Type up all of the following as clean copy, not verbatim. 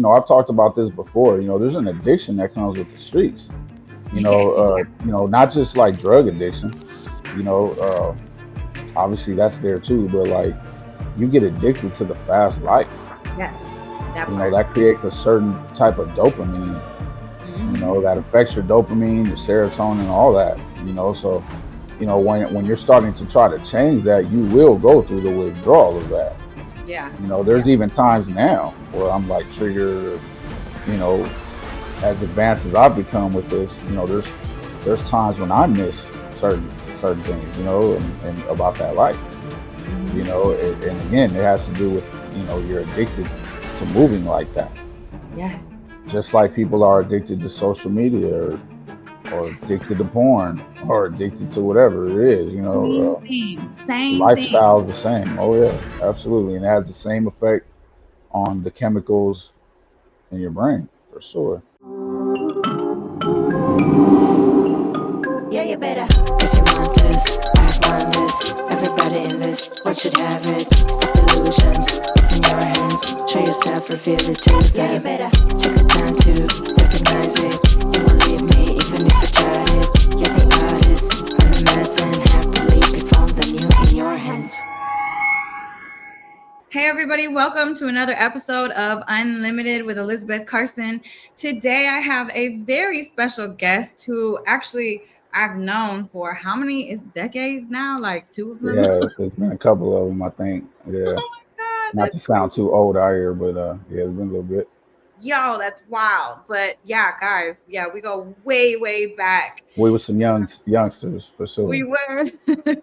I've talked about this before. There's an addiction that comes with the streets. Yeah. Not just like drug addiction. You know, Obviously that's there too, but like you get addicted to the fast life. Yes, that part. That creates a certain type of dopamine. Hmm. That affects your dopamine, your serotonin, all that. So when you're starting to try to change that, you will go through the withdrawal of that. Yeah. Yeah. There's even times now where I'm like triggered. You know, as advanced as I've become with this, there's times when I miss certain things, and about that life. Hmm. And again, it has to do with you're addicted to moving like that. Yes. Just like people are addicted to social media or addicted to porn or addicted to whatever it is. Same thing. The Same thing. lifestyle is the same. Oh yeah, absolutely, and it has the same effect on the chemicals in your brain for sure. Yeah, you better. Cause you want this, I want this. Everybody in this world should have it. Stop illusions, it's in your hands. Show yourself, reveal it to them. Yeah, you better. Take the time to recognize it. You won't leave me even if I tried it. You're the artist, I'm the mess, and happily be found the new in your hands. Hey, everybody, welcome to another episode of Unlimited with Elisabeth Carson. Today, I have a very special guest who actually I've known for how many is decades now? Like two of them. Yeah, there's been a couple of them, I think. Yeah, Oh my God, not to that's sound crazy. too old out here, but yeah, it's been a little bit. Yo, that's wild. But yeah, guys, yeah, we go way, way back. We were some youngsters for We sure. were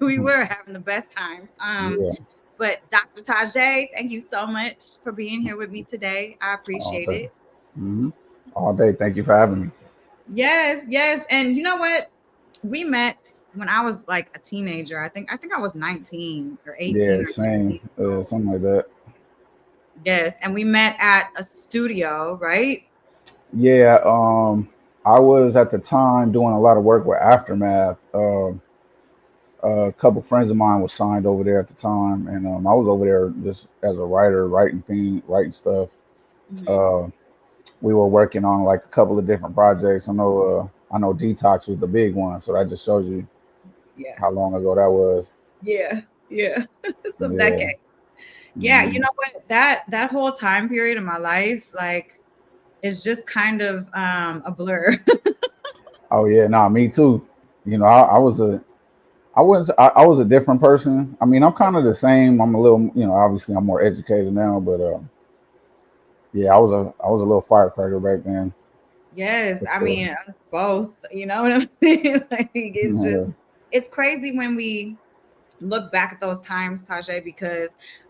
we were having the best times. Yeah, But Dr. Taje, thank you so much for being here with me today. I all appreciate day. it. hmm All day. Thank you for having me. Yes, yes. And you know what? We met when I was like a teenager. I think I was 19 or 18 Yeah, or same. 19 years old. Something like that. Yes, and we met at a studio, right? Yeah, I was at the time doing a lot of work with Aftermath. A couple friends of mine was signed over there at the time, and I was over there just as a writer, writing stuff. Hmm. Uh, we were working on like a couple of different projects. I know Detox was the big one, so that just shows you Yeah. how long ago that was. Yeah. Yeah. Some Yeah. decade. Yeah, you Mhm. know what? That whole time period of my life, like, is just kind of a blur. Oh yeah, nah, me too. I was I wasn't. I was a different person. I mean, I'm kind of the same. I'm a little, obviously I'm more educated now, but yeah, I was a little firecracker back then. Yes, For I sure. mean us both. You know what I'm saying? Like it's just Yeah. it's crazy when we look back at those times, Tajay, because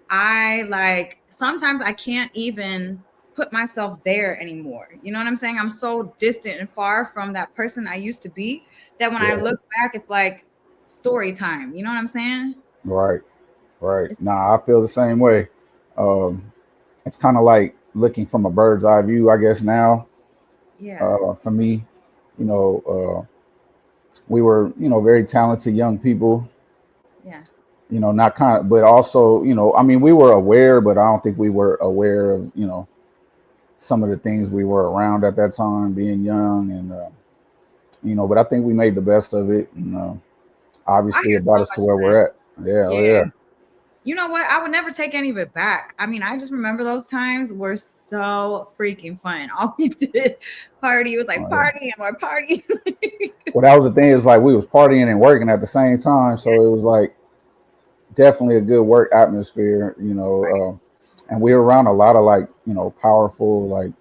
I like sometimes I can't even put myself there anymore. You know what I'm saying? I'm so distant and far from that person I used to be that when I Yeah. look back, it's like story time. You know what I'm saying? Right. Right. It's, Nah, I feel the same way. Um, it's kind of like looking from a bird's eye view, I guess. Now, yeah, for me, you know, we were, very talented young people. yeah, Not kind of, but also, I mean, we were aware, but I don't think we were aware of, some of the things we were around at that time, being young, and but I think we made the best of it, and I obviously had it brought so us to much where fun. we're at. Yeah, oh Yeah. yeah, You know what? I would never take any of it back. I mean, I just remember those times were so freaking fun. All we did party was like oh yeah. party and more party. Well, that was the thing, is like we was partying and working at the same time, so it was like definitely a good work atmosphere, and we were around a lot of like powerful like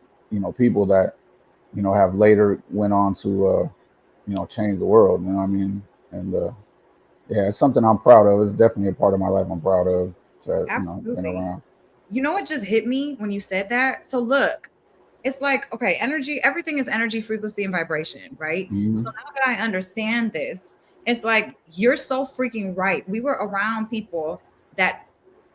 people that have later went on to change the world. You know what I mean? And yeah, it's something I'm proud of. It's definitely a part of my life I'm proud of to have, been Absolutely. around. You know what just hit me when you said that? So look, it's like, okay, energy, everything is energy, frequency, and vibration, right? So Hmm. now that I understand this, it's like you're so freaking right. We were around people that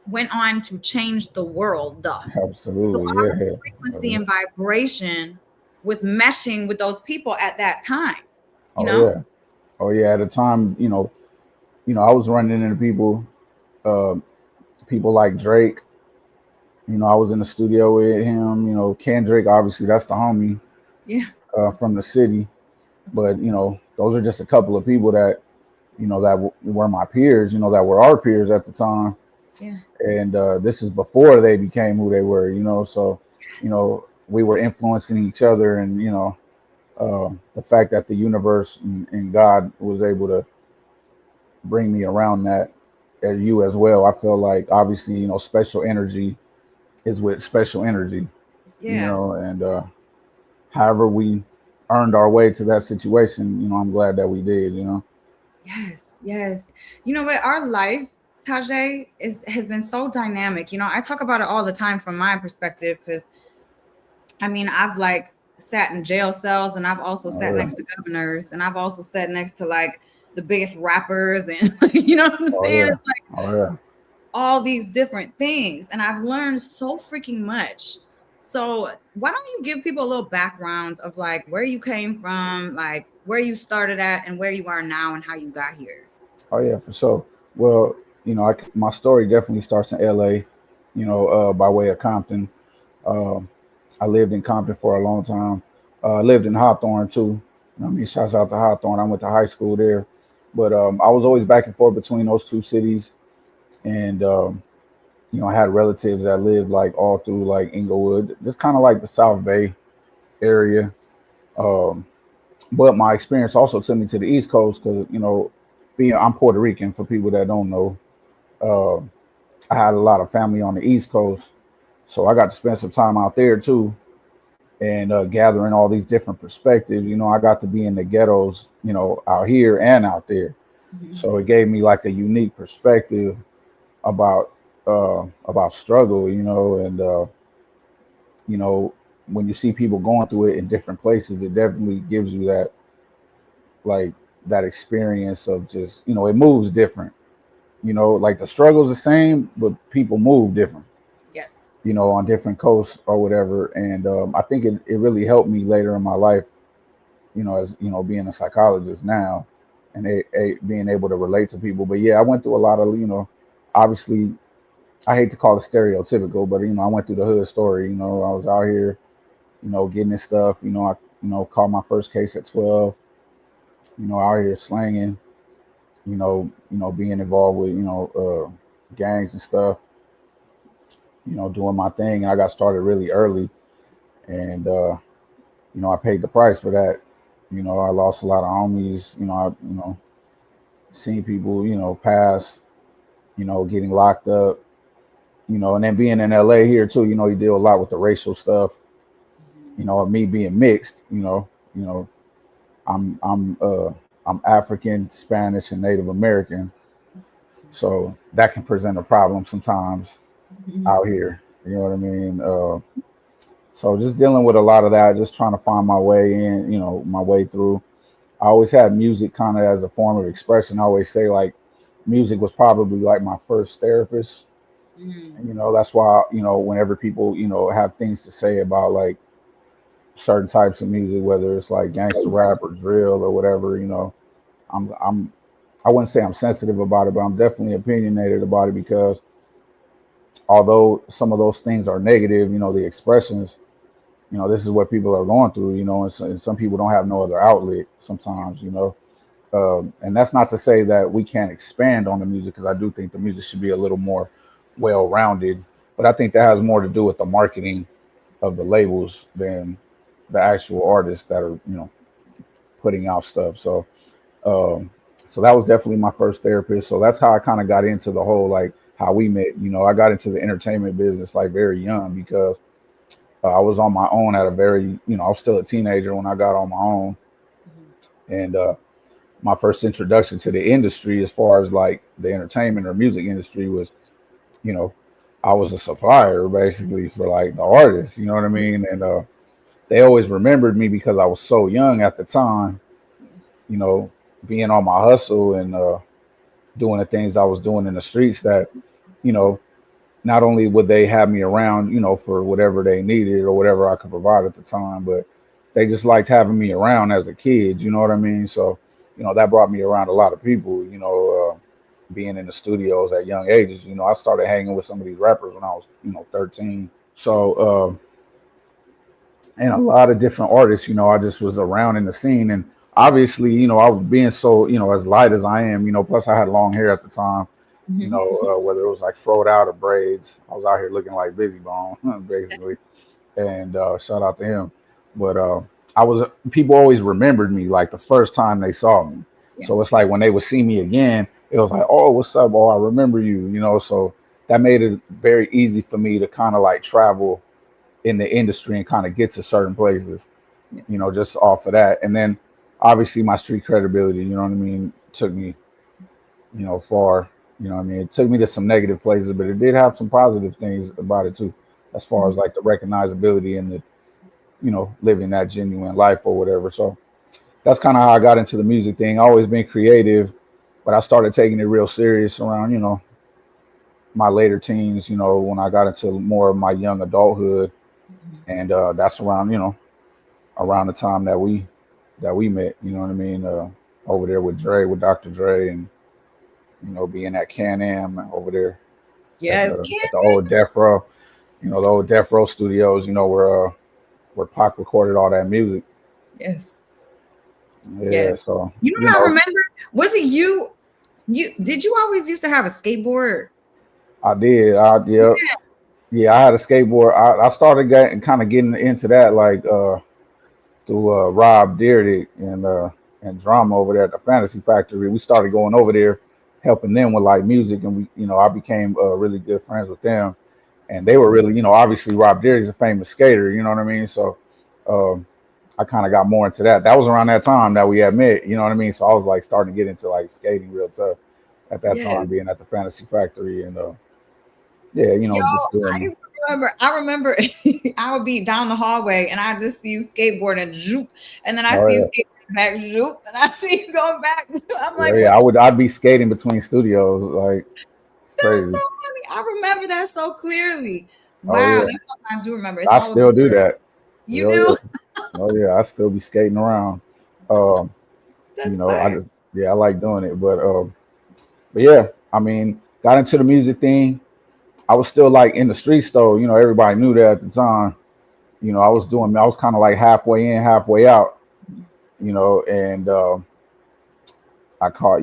went on to change the world. Duh. So Absolutely, our yeah. frequency and vibration was meshing with those people at that time, you Oh know? yeah, oh yeah. At the time, I was running into people, uh, people like Drake, I was in the studio with him. Kendrick, obviously, that's the homie Yeah. from the city. But those are just a couple of people that were my peers. That were our peers at the time. Yeah. And this is before they became who they were. So Yes. we were influencing each other, and the fact that the universe and God was able to bring me around that as you as well. I feel like obviously special energy is with special energy. Yeah. And however we earned our way to that situation, I'm glad that we did. Yes. Yes. You know what? Our life, Taje, has been so dynamic. I talk about it all the time from my perspective because I mean, I've like sat in jail cells and I've also Oh sat yeah, next to governors and I've also sat next to like the biggest rappers and you know what I'm oh saying? yeah, It's like oh yeah. all these different things. And I've learned so freaking much. So why don't you give people a little background of like where you came from, like where you started at and where you are now and how you got here? Oh yeah, for sure. Well, my story definitely starts in L.A. By way of Compton. Um, I lived in Compton for a long time. I lived in Hawthorne too. Shouts out to Hawthorne. I went to high school there, but I was always back and forth between those two cities, and I had relatives that lived like all through like Inglewood, just kind of like the South Bay area. Um, but my experience also took me to the East Coast because being I'm Puerto Rican for people that don't know. Uh, I had a lot of family on the East Coast, so I got to spend some time out there too, and gathering all these different perspectives. I got to be in the ghettos, out here and out there. Mhm. So it gave me like a unique perspective about struggle, and you know when you see people going through it in different places, it definitely gives you that like that experience of just it moves different. Like the struggle's the same, but people move different. Yes. On different coasts or whatever, and I think it really helped me later in my life. As being a psychologist now, and being able to relate to people. But yeah, I went through a lot of obviously I hate to call it stereotypical, but I went through the hood story. I was out here, getting this stuff. I caught my first case at 12. Out here slanging. Being involved with gangs and stuff. Doing my thing, and I got started really early, and I paid the price for that. I lost a lot of homies. Seen people pass. Getting locked up. And then being in LA here too, you deal a lot with the racial stuff. Me being mixed, you know, I'm African, Spanish, and Native American, so that can present a problem sometimes Mhm. out here. You know what I mean? So just dealing with a lot of that, just trying to find my way in, my way through. I always had music kind of as a form of expression. I always say like music was probably like my first therapist. Mm. And, that's why, whenever people, have things to say about like certain types of music, whether it's like gangster rap or drill or whatever, I'm I wouldn't say I'm sensitive about it, but I'm definitely opinionated about it because although some of those things are negative, the expressions, this is what people are going through, and some people don't have no other outlet sometimes, and that's not to say that we can't expand on the music because I do think the music should be a little more well-rounded, but I think that has more to do with the marketing of the labels than the actual artists that are putting out stuff. Um, so that was definitely my first therapist. So that's how I kind of got into the whole like how we met. I got into the entertainment business like very young because I was on my own at a very I was still a teenager when I got on my own, Mhm. and my first introduction to the industry as far as like the entertainment or music industry was you know I was a supplier basically for like the artists. You know what I mean? And they always remembered me because I was so young at the time. Yeah. You know, being on my hustle and doing the things I was doing in the streets that, you know, not only would they have me around, for whatever they needed or whatever I could provide at the time, but they just liked having me around as a kid. You know what I mean? So, that brought me around a lot of people. being in the studios at young ages. I started hanging with some of these rappers when I was 13. So and a lot of different artists. I just was around in the scene, and obviously, I was being so as light as I am. Plus I had long hair at the time. Whether it was like throwed out or braids, I was out here looking like Busy Bone, basically. And shout out to him. But I was people always remembered me like the first time they saw me. Yeah. So it's like when they would see me again, it was like, oh, what's up? Oh, I remember you. So that made it very easy for me to kind of like travel in the industry and kind of get to certain places. Yes. Just off of that. And then obviously my street credibility, you know what I mean, took me, far. It took me to some negative places, but it did have some positive things about it too, as far as like the recognizability and the, living that genuine life or whatever. So that's kind of how I got into the music thing. I always been creative, but I started taking it real serious around, my later teens, when I got into more of my young adulthood. And that's around, around the time that we met, you know what I mean? Over there with Dr. Dre, and being at Can-Am over there Yes. at the old Death Row, the old Death Row studios, where Pac recorded all that music. Yes. Yeah. Yes. So What I remember? Was it you? Did you always used to have a skateboard? I did. Yeah, I had a skateboard. I started getting into that like through Rob Deerdick and drama over there at the Fantasy Factory. We started going over there, helping them with like music, and I became really good friends with them, and they were really, obviously Rob Deerdick's a famous skater, you know what I mean. So I kind of got more into that. That was around that time that we had met, you know what I mean. So I was like starting to get into like skating real tough at that time, being at the Fantasy Factory, and yeah, just doing. I remember I would be down the hallway and I just see you skateboarding and zoop, and then I Oh see you yeah. skateboarding back, zoop, and I see you going back. I'm like, Yeah, I'd be skating between studios, like it's that's so crazy. funny. I remember that so clearly. Oh Wow, yeah, that's something I do remember. It's I always still do that. you Oh do. yeah, oh yeah, I still be skating around. Um, That's I fire. just I like doing it, but yeah, I mean, got into the music thing. I was still like in the streets though. Everybody knew that at the time. I was kind of like halfway in, halfway out. And I caught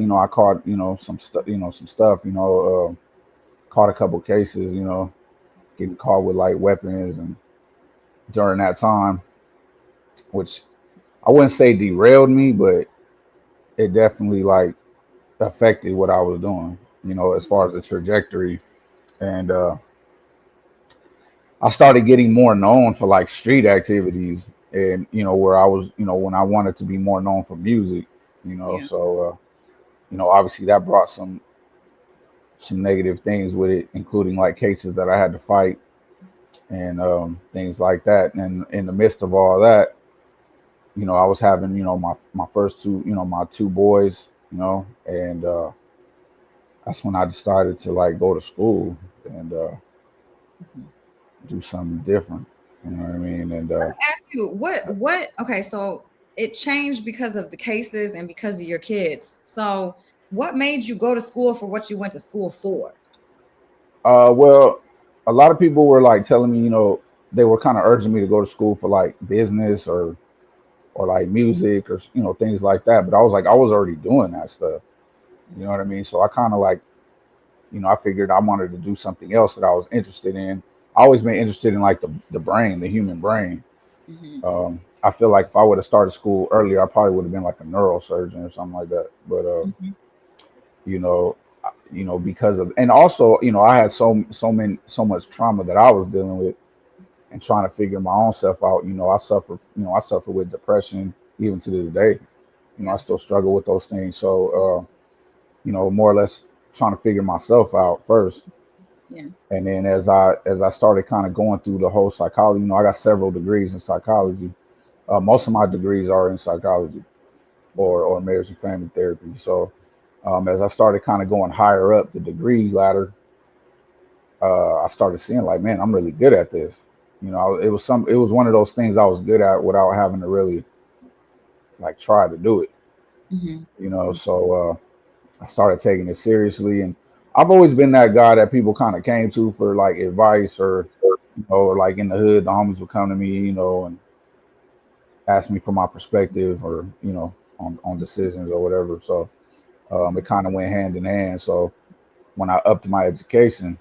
some stuff, some stuff. Caught a couple cases. Getting caught with like weapons and during that time, which I wouldn't say derailed me, but it definitely like affected what I was doing, as far as the trajectory. And I started getting more known for like street activities, and where I was, when I wanted to be more known for music, Yeah. so obviously that brought some negative things with it, including like cases that I had to fight and things like that. And in the midst of all that, I was having, my first two, my two boys, and that's when I decided to like go to school and do something different. You know what I mean? And Ask you what okay, so it changed because of the cases and because of your kids. So what made you go to school for what you went to school for? well, a lot of people were like telling me, they were kind of urging me to go to school for like business or like music or things like that. But I was like, I was already doing that stuff. You know what I mean? So I kind of like, I figured I wanted to do something else that I was interested in. I always been interested in like the brain, the human brain. Mm-hmm. I feel like if I would have started school earlier, I probably would have been like a neurosurgeon or something like that. But Mm-hmm. you know, because of, and also, I had so much trauma that I was dealing with and trying to figure my own self out. I suffer with depression even to this day. I Yeah. still struggle with those things. So, more or less trying to figure myself out first. Yeah. And then as I started kind of going through the whole psychology, I got several degrees in psychology. Most of my degrees are in psychology or marriage and family therapy. So as I started kind of going higher up the degree ladder, I started seeing like, man, I'm really good at this. It was one of those things I was good at without having to really like try to do it. Mm-hmm. So I started taking it seriously, and I've always been that guy that people kind of came to for like advice, or or like in the hood, the homies would come to me, and ask me for my perspective, or on decisions or whatever. So it kind of went hand in hand. So when I upped my education,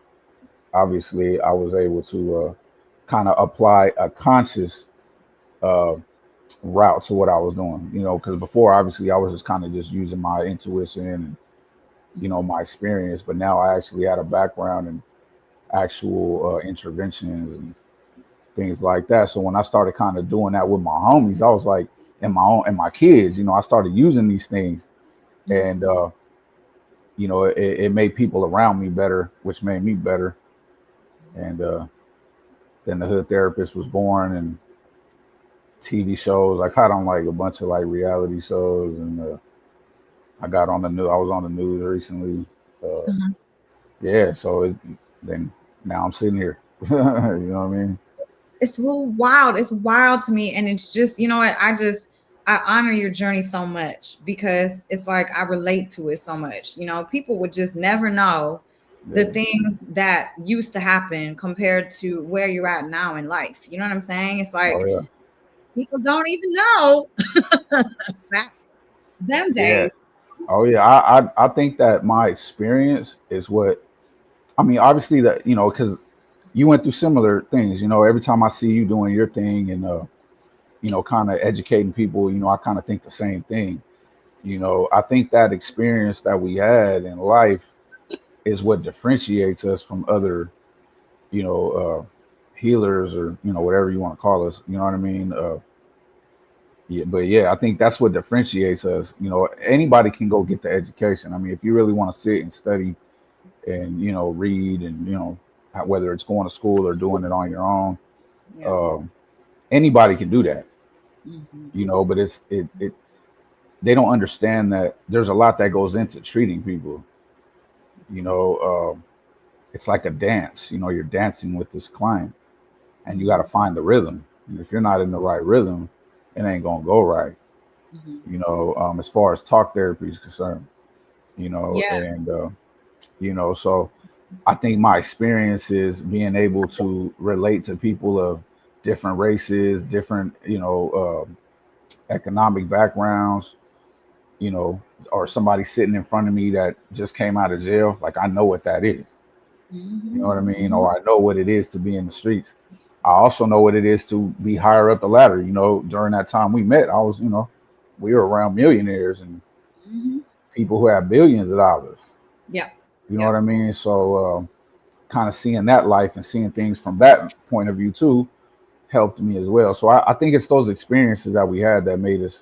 obviously I was able to kind of apply a conscious uh, route to what I was doing. Because before, obviously, I was just kind of just using my intuition and my experience, but now I actually had a background in actual interventions and things like that. So when I started kind of doing that with my homies, I was like, and my kids, I started using these things, and it made people around me better, which made me better. And then the hood therapist was born, and TV shows. I caught on like a bunch of like reality shows, and I got on the news. I was on the news recently. Uh, Mhm. yeah, so then now I'm sitting here. You know what I mean? It's so wild. It's wild to me. And it's just, you know what? I honor your journey so much because it's like I relate to it so much. People would just never know the Yeah. things that used to happen compared to where you're at now in life. You know what I'm saying? It's Oh like yeah. people don't even know back them Yeah. days. Oh yeah. I think that my experience is what I mean. Obviously, that because you went through similar things. Every time I see you doing your thing and kind of educating people, I kind of think the same thing. I think that experience that we had in life is what differentiates us from other, you know, healers, or whatever you want to call us. You know what I mean? Yeah, but yeah, I think that's what differentiates us. Anybody can go get the education. I mean, if you really want to sit and study and read, and whether it's going to school or doing it on your own, Yeah. um, anybody can do that. Mhm. But it they don't understand that there's a lot that goes into treating people. You know, it's like a dance. You're dancing with this client, and you got to Mhm. find the rhythm. And if you're not in the right rhythm, it ain't gonna go right. Mhm. As far as talk therapy is concerned, Yeah. and so I think my experience is being able to relate to people of different races, different economic backgrounds, or somebody sitting in front of me that just came out of jail. Like, I know what that is. You know Mhm. what I mean? Or I know what it is to be in the streets. I also know what it is to be higher up the ladder. During that time we met, I was, we were around millionaires and Mhm. people who have billions of dollars. Yeah. You know Yeah. what I mean? So, kind of seeing that life and seeing things from that point of view too helped me as well. So I think it's those experiences that we had that made us,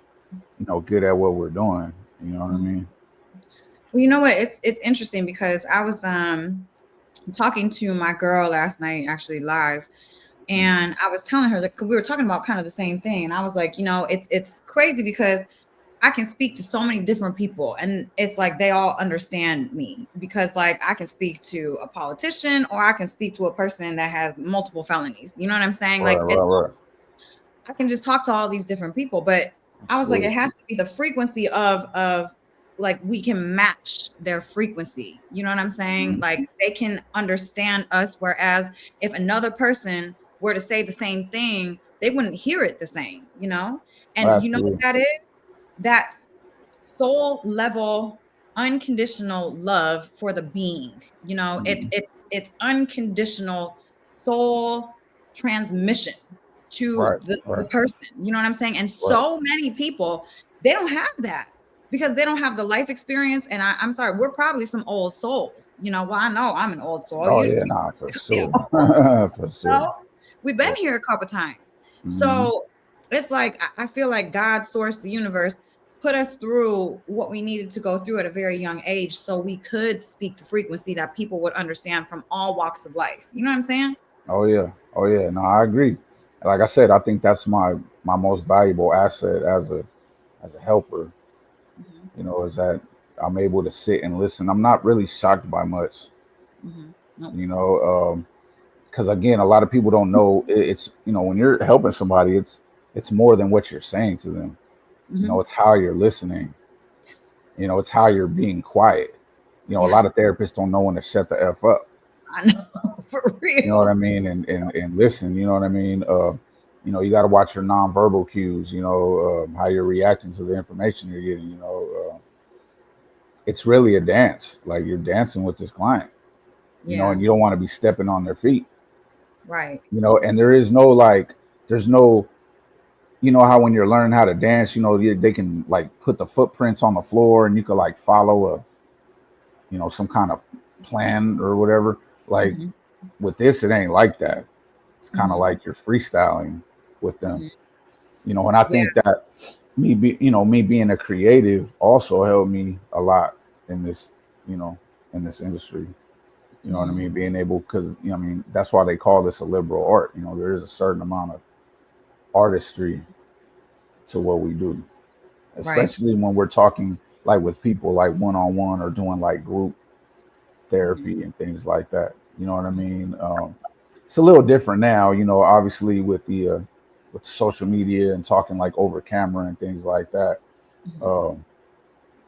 good at what we're doing. You know what I Mhm. mean? Well, you know what? It's interesting because I was talking to my girl last night, actually live, and I was telling her that we were talking about kind of the same thing, and I was like, it's crazy because I can speak to so many different people, and it's like they all understand me because like I can speak to a politician or I can speak to a person that has multiple felonies. You know what I'm saying? Right, Like right, it's right. I can just talk to all these different people, but I was like, it Absolutely. has to be the frequency of like we can match their frequency. You know what I'm saying? Mhm. Like they can understand us, whereas if another person were to say the same thing, they wouldn't hear it the same. And you know what Absolutely. that is? That's soul level unconditional love for the being. It's Mhm. it's unconditional soul transmission to Right, the right, person. You know what I'm saying? And right. so many people, they don't have that because they don't have the life experience. And I'm sorry, we're probably some old souls. Well, I know I'm an old soul. Oh You yeah, nah, for be sure. old For sure. know? We've been here a couple times. Mm-hmm. So it's like I feel like God sourced the universe, put us through what we needed to go through at a very young age so we could speak the frequency that people would understand from all walks of life. You know what I'm saying? Oh yeah. Oh yeah. No, I agree. Like I said, I think that's my most valuable asset as a helper. Hmm. Is that I'm able to sit and listen. I'm not really shocked by much. Hmm. No. You know, because again, a lot of people don't know it's when you're helping somebody, it's more than what you're saying to them. Hmm. It's how you're listening. Yes. You know, it's how you're being quiet. You know, a Yeah, lot of therapists don't know when to shut the F up. I know for You know what I real. mean? And listen, you know what I mean? You know, you got to watch your nonverbal cues, you know, how you're reacting to the information you're getting, you know. It's really a dance. Like you're dancing with this client, you know, Yeah, and you don't want to be stepping on their feet, right. you know, and there is no like, there's no, you know, how when you're learning how to dance, you know, they can like put the footprints on the floor and you could like follow a, you know, some kind of plan or whatever. Like Hmm. with this, it ain't like that. It's kind of Hmm. like you're freestyling with them, Hmm. you know, and I Yeah. think that me being a creative also helped me a lot in this, you know, in this industry. You know what I Hmm. mean? Being able, because you know, I mean, that's why they call this a liberal art. You know, there is a certain amount of artistry to what we do, Right. especially when we're talking like with people like one on one or doing like group Hmm. therapy and things like that. You know what I mean? It's a little different now. You know, obviously with social media and talking like over camera and things like that. Hmm. Um,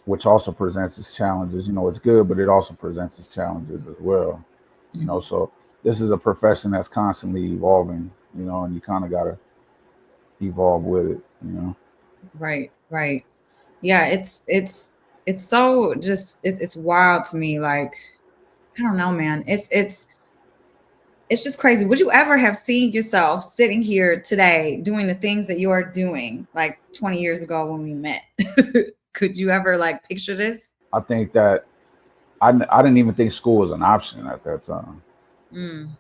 which also presents its challenges. You know, it's good, but it also presents its challenges as well. You know, Hmm. so this is a profession that's constantly evolving. You know, and you kind of gotta evolve with it. You know. Right. Right. Yeah. It's so just it's wild to me. Like I don't know, man. It's just crazy. Would you ever have seen yourself sitting here today doing the things that you're doing like 20 years ago when we met? Could you ever like picture this? I think that I didn't even think school was an option at that time. Mm,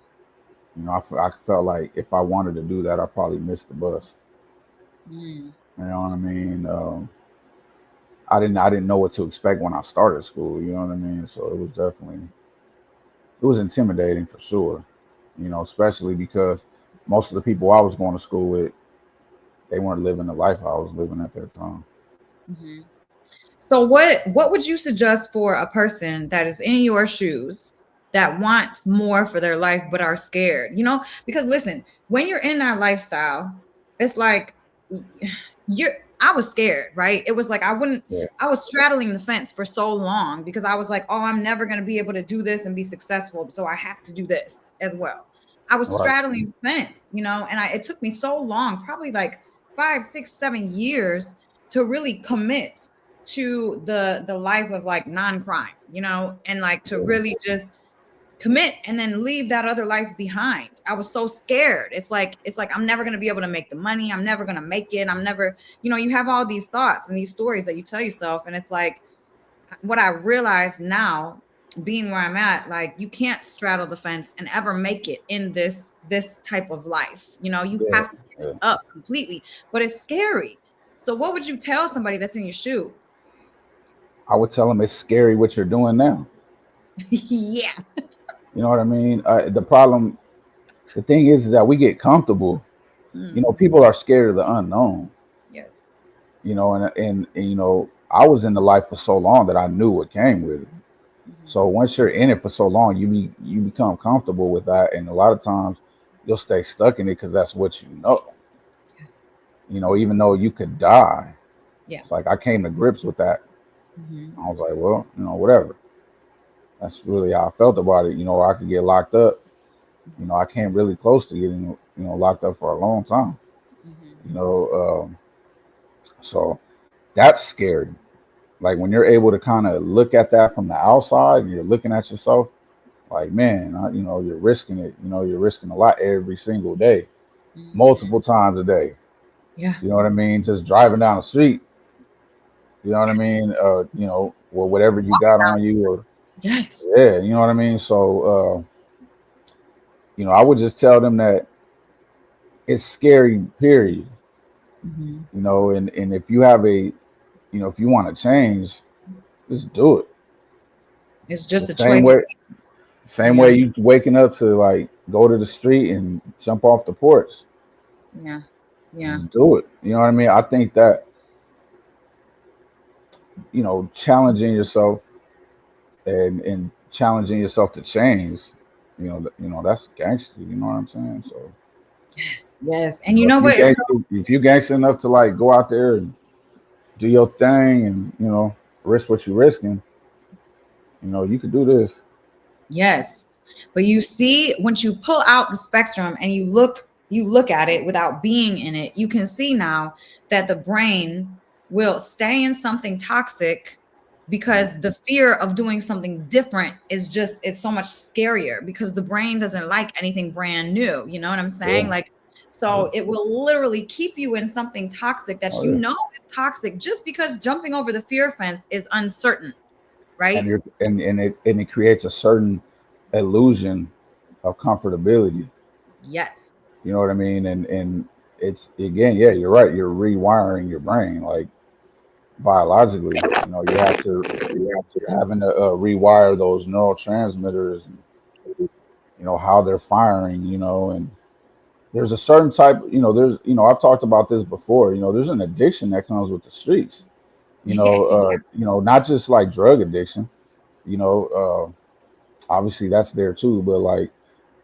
You know, I felt like if I wanted to do that, I probably missed the bus. mm, You know what I mean? I didn't know what to expect when I started school. You know what I mean? So it was definitely it was intimidating for sure. You know, especially because most of the people I was going to school with, they weren't living the life I was living at that time. mhm. So what would you suggest for a person that is in your shoes that wants more for their life but are scared? You know, because listen, when you're in that lifestyle, it's like you're I was scared, right? It was like Yeah, I was straddling the fence for so long because I was like, oh, I'm never going to be able to do this and be successful, so I have to do this as well. I was right. straddling the fence, you know, and it took me so long, probably like 5, 6, 7 years to really commit to the life of like non-crime, you know, and like to Yeah, really just commit and then leave that other life behind. I was so scared. It's like I'm never going to be able to make the money. I'm never going to make it. I'm never, you know, you have all these thoughts and these stories that you tell yourself and it's like what I realize now being where I'm at, like you can't straddle the fence and ever make it in this type of life. You know, you yeah, have to give it yeah. up completely, but it's scary. So what would you tell somebody that's in your shoes? I would tell them it's scary what you're doing now. Yeah. You know what I mean? The problem, the thing is that we get comfortable. You know, Mm, people are scared of the unknown. yes. You know, and you know, I was in the life for so long that I knew what came with it. Hmm. So once you're in it for so long, you become comfortable with that, and a lot of times you'll stay stuck in it because that's what you know. You know, Yeah. even though you could die, Yeah. it's like I came to grips with that. Hmm. I was like, well, you know, whatever. That's really how I felt about it. You know, I could get locked up. You know, Hmm. I came really close to getting locked up for a long time. Hmm. You know, so that's scary. Like when you're able to kind of look at that from the outside, and you're looking at yourself like, man, you know, you're risking it. You know, you're risking a lot every single day, Hmm. multiple times a day. Yeah. You know what I mean? Just driving down the street. You know what I mean? You know, or whatever you got on you, or Yes. yeah, you know what I mean. So, you know, I would just tell them that it's scary. Period. Hmm. You know, and if you have if you want to change, just do it. It's The just a same choice. way, same Yeah. way you waking up to like go to the street and jump off the porch. Yeah. Yeah. Just do it. You know what I mean? I think that challenging yourself and challenging yourself to change, that's gangster. You know what I'm saying? So, Yes. Yes. And you know if you what? It's gangster, if you gangster enough to like go out there and do your thing, and risk what you're risking, you could do this. Yes. But you see, once you pull out the spectrum and you look at it without being in it, you can see now that the brain will stay in something toxic because the fear of doing something different is so much scarier because the brain doesn't like anything brand new. You know what I'm saying? Yeah. Like, Yeah. so it will literally keep you in something toxic that Oh you yeah. know is toxic just because jumping over the fear fence is uncertain, right? And it creates a certain illusion of comfortability. Yes. You know what I mean? And it's, again, yeah, you're right. You're rewiring your brain, like, biologically. You're having to rewire those neurotransmitters, and how they're firing. And there's a certain type. I've talked about this before. There's an addiction that comes with the streets. Yeah. Not just like drug addiction. You know, Obviously that's there too, but like,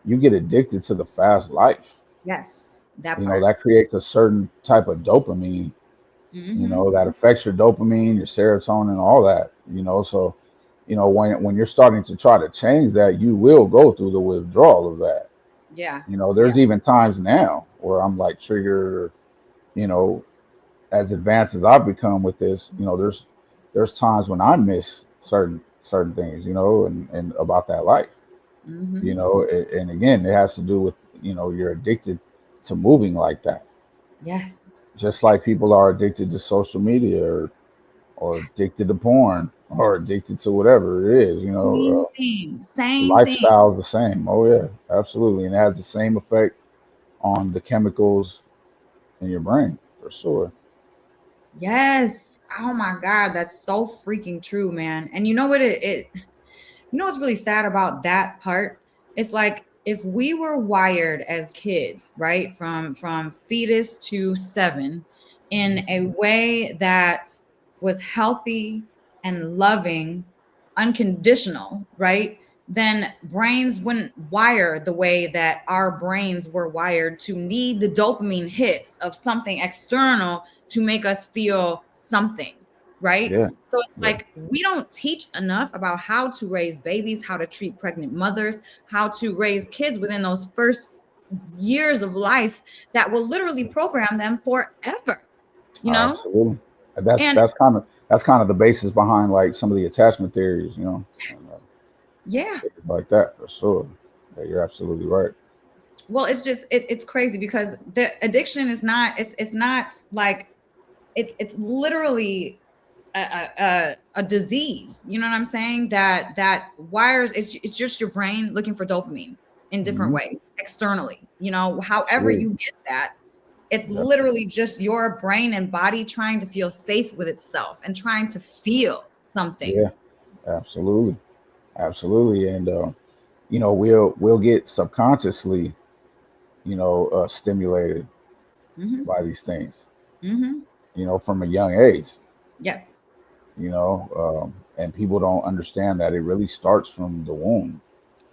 you get addicted to the fast life. Yes, that part. That creates a certain type of dopamine, Hmm. that affects your dopamine, your serotonin, all that. So, when you're starting to try to change that, you will go through the withdrawal of that. Yeah, There's yeah. even times now where I'm like triggered, or, you know, as advanced as I've become with this, there's times when I miss certain things, and about that life. Hmm. And again, it has to do with, you're addicted to moving like that. Yes. Just like people are addicted to social media, or addicted to porn, or addicted to whatever it is. Same thing. Same thing. Lifestyle is the same. Oh yeah, absolutely, and it has the same effect on the chemicals in your brain, for sure. Yes. Oh my God, that's so freaking true, man. And you know what you know what's really sad about that part? It's like if we were wired as kids, right? From fetus to 7 in a way that was healthy and loving, unconditional, right? Then brains wouldn't wire the way that our brains were wired to need the dopamine hits of something external to make us feel something, right? Yeah, So it's yeah, like we don't teach enough about how to raise babies, how to treat pregnant mothers, how to raise kids within those first years of life that will literally program them forever, you know? absolutely. That's And that's kind of that's kind of the basis behind like some of the attachment theories, and, yes, yeah. things like that, for sure. Yeah, you're absolutely right. Well, it's just it's crazy because the addiction is not it's not like it's literally a disease. You know what I'm saying? That wires it's just your brain looking for dopamine in different Hmm. ways externally. However Absolutely. you get that, it's Yeah, literally just your brain and body trying to feel safe with itself and trying to feel something. yeah, absolutely, absolutely. And we'll get subconsciously, stimulated Hmm. by these things, Hmm. from a young age. Yes. And people don't understand that it really starts from the womb.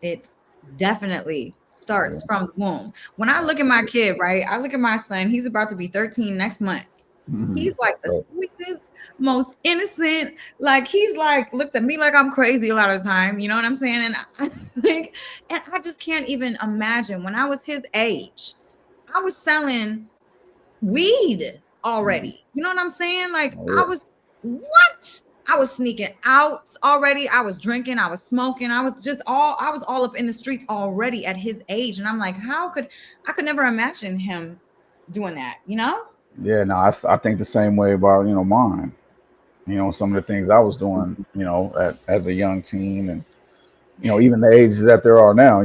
It definitely Yeah, starts from the womb. When I look at my absolutely. kid, right? I look at my son, he's about to be 13 next month. Mhm. He's like the Right. sweetest, most innocent. Like he's like looks at me like I'm crazy a lot of the time. You know what I'm saying? And I think, and I just can't even imagine when I was his age, I was selling weed Mhm. already. You know what I'm saying? Like Oh I yeah, was what? I was sneaking out already. I was drinking, I was smoking. I was all up in the streets already at his age. And I'm like, I could never imagine him doing that, you know? yeah. No, I think the same way about mine. Some of the things I was doing, as a young teen, and even the ages that there are now.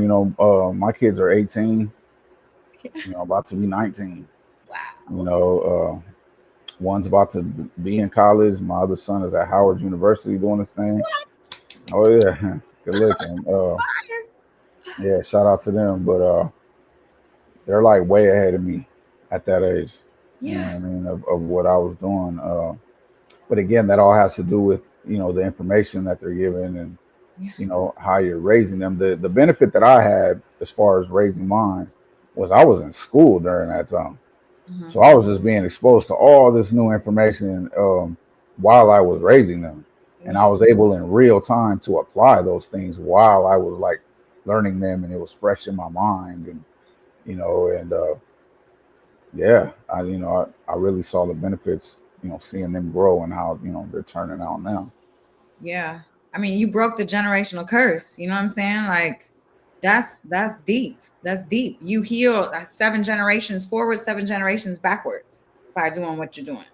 My kids are 18. About to be 19. You Wow. know, one's about to be in college. My other son is at Howard University doing his thing. Oh yeah, good looking. Yeah, shout out to them. But they're like way ahead of me at that age. You know Yeah. what I mean, of what I was doing. But again, that all has to do with the information that they're given, and Yeah. how you're raising them. The benefit that I had as far as raising mine was I was in school during that time. Uh-huh. So I was just being exposed to all this new information, while I was raising them. and I was able in real time to apply those things while I was like learning them, and it was fresh in my mind, and and yeah, I really saw the benefits, seeing them grow and how they're turning out now. Yeah. I mean, you broke the generational curse. You know what I'm saying? Like, that's deep. That's deep. You heal 7 generations forward, 7 generations backwards by doing what you're doing.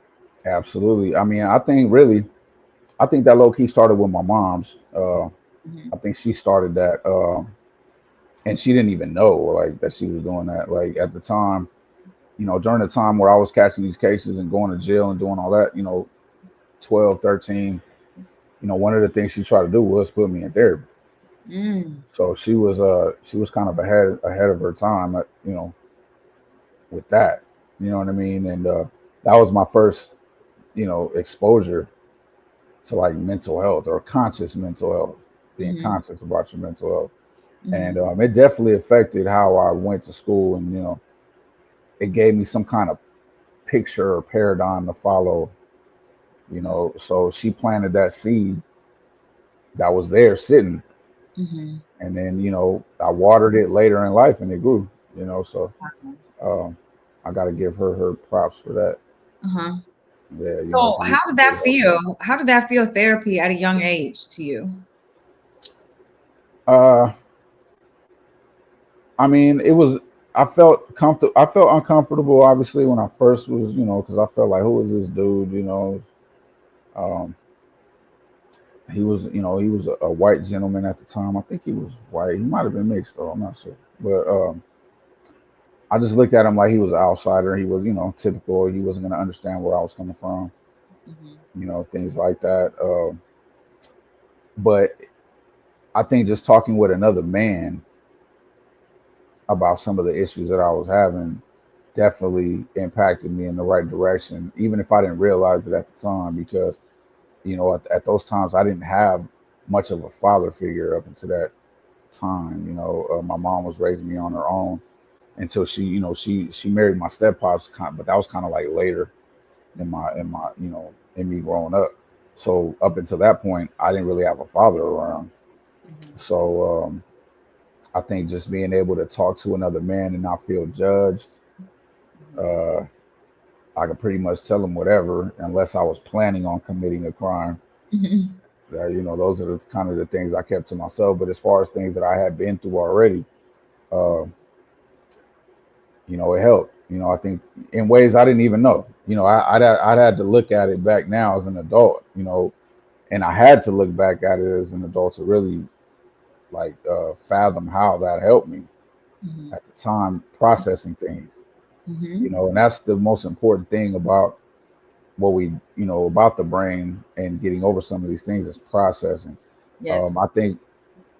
Absolutely. I mean, I think that low key started with my mom's. Mhm. I think she started that, and she didn't even know like that she was doing that. Like at the time, during the time where I was catching these cases and going to jail and doing all that, 12, 13, one of the things she tried to do was put me in therapy. Mm. So she was kind of ahead of her time, with that. You know what I mean? And that was my first, exposure to like mental health or conscious mental health, being Mhm. conscious about your mental health. And Mhm. it definitely affected how I went to school, and it gave me some kind of picture or paradigm to follow. So she planted that seed that was there sitting, Mhm. and then I watered it later in life, and it grew. So um, I got to give her props for that. Uh-huh. Yeah, So, 'cause how did it that helped me. feel? How did that feel therapy at a young age to you? Uh, I mean, it was. I felt comfortable. I felt uncomfortable, obviously, when I first was, because I felt like, who is this dude? Um, he was a white gentleman at the time. I think he was white. He might have been mixed though. I'm not sure. But I just looked at him like he was an outsider. He was, typical. He wasn't going to understand where I was coming from. Mhm. Things like that. But I think just talking with another man about some of the issues that I was having definitely impacted me in the right direction, even if I didn't realize it at the time, because at those times I didn't have much of a father figure up until that time. My mom was raising me on her own until she married my steppops, but that was kind of like later in me growing up. So up until that point, I didn't really have a father around. Mhm. So I think just being able to talk to another man and not feel judged, uh, I could pretty much tell him whatever, unless I was planning on committing a crime. Mhm. Those are the kind of the things I kept to myself. But as far as things that I had been through already, uh, it helped. I think in ways I didn't even know. I'd had to look at it back now as an adult. And I had to look back at it as an adult to really like fathom how that helped me Mhm. at the time processing things. Mhm. And that's the most important thing about what about the brain and getting over some of these things is processing. Yes.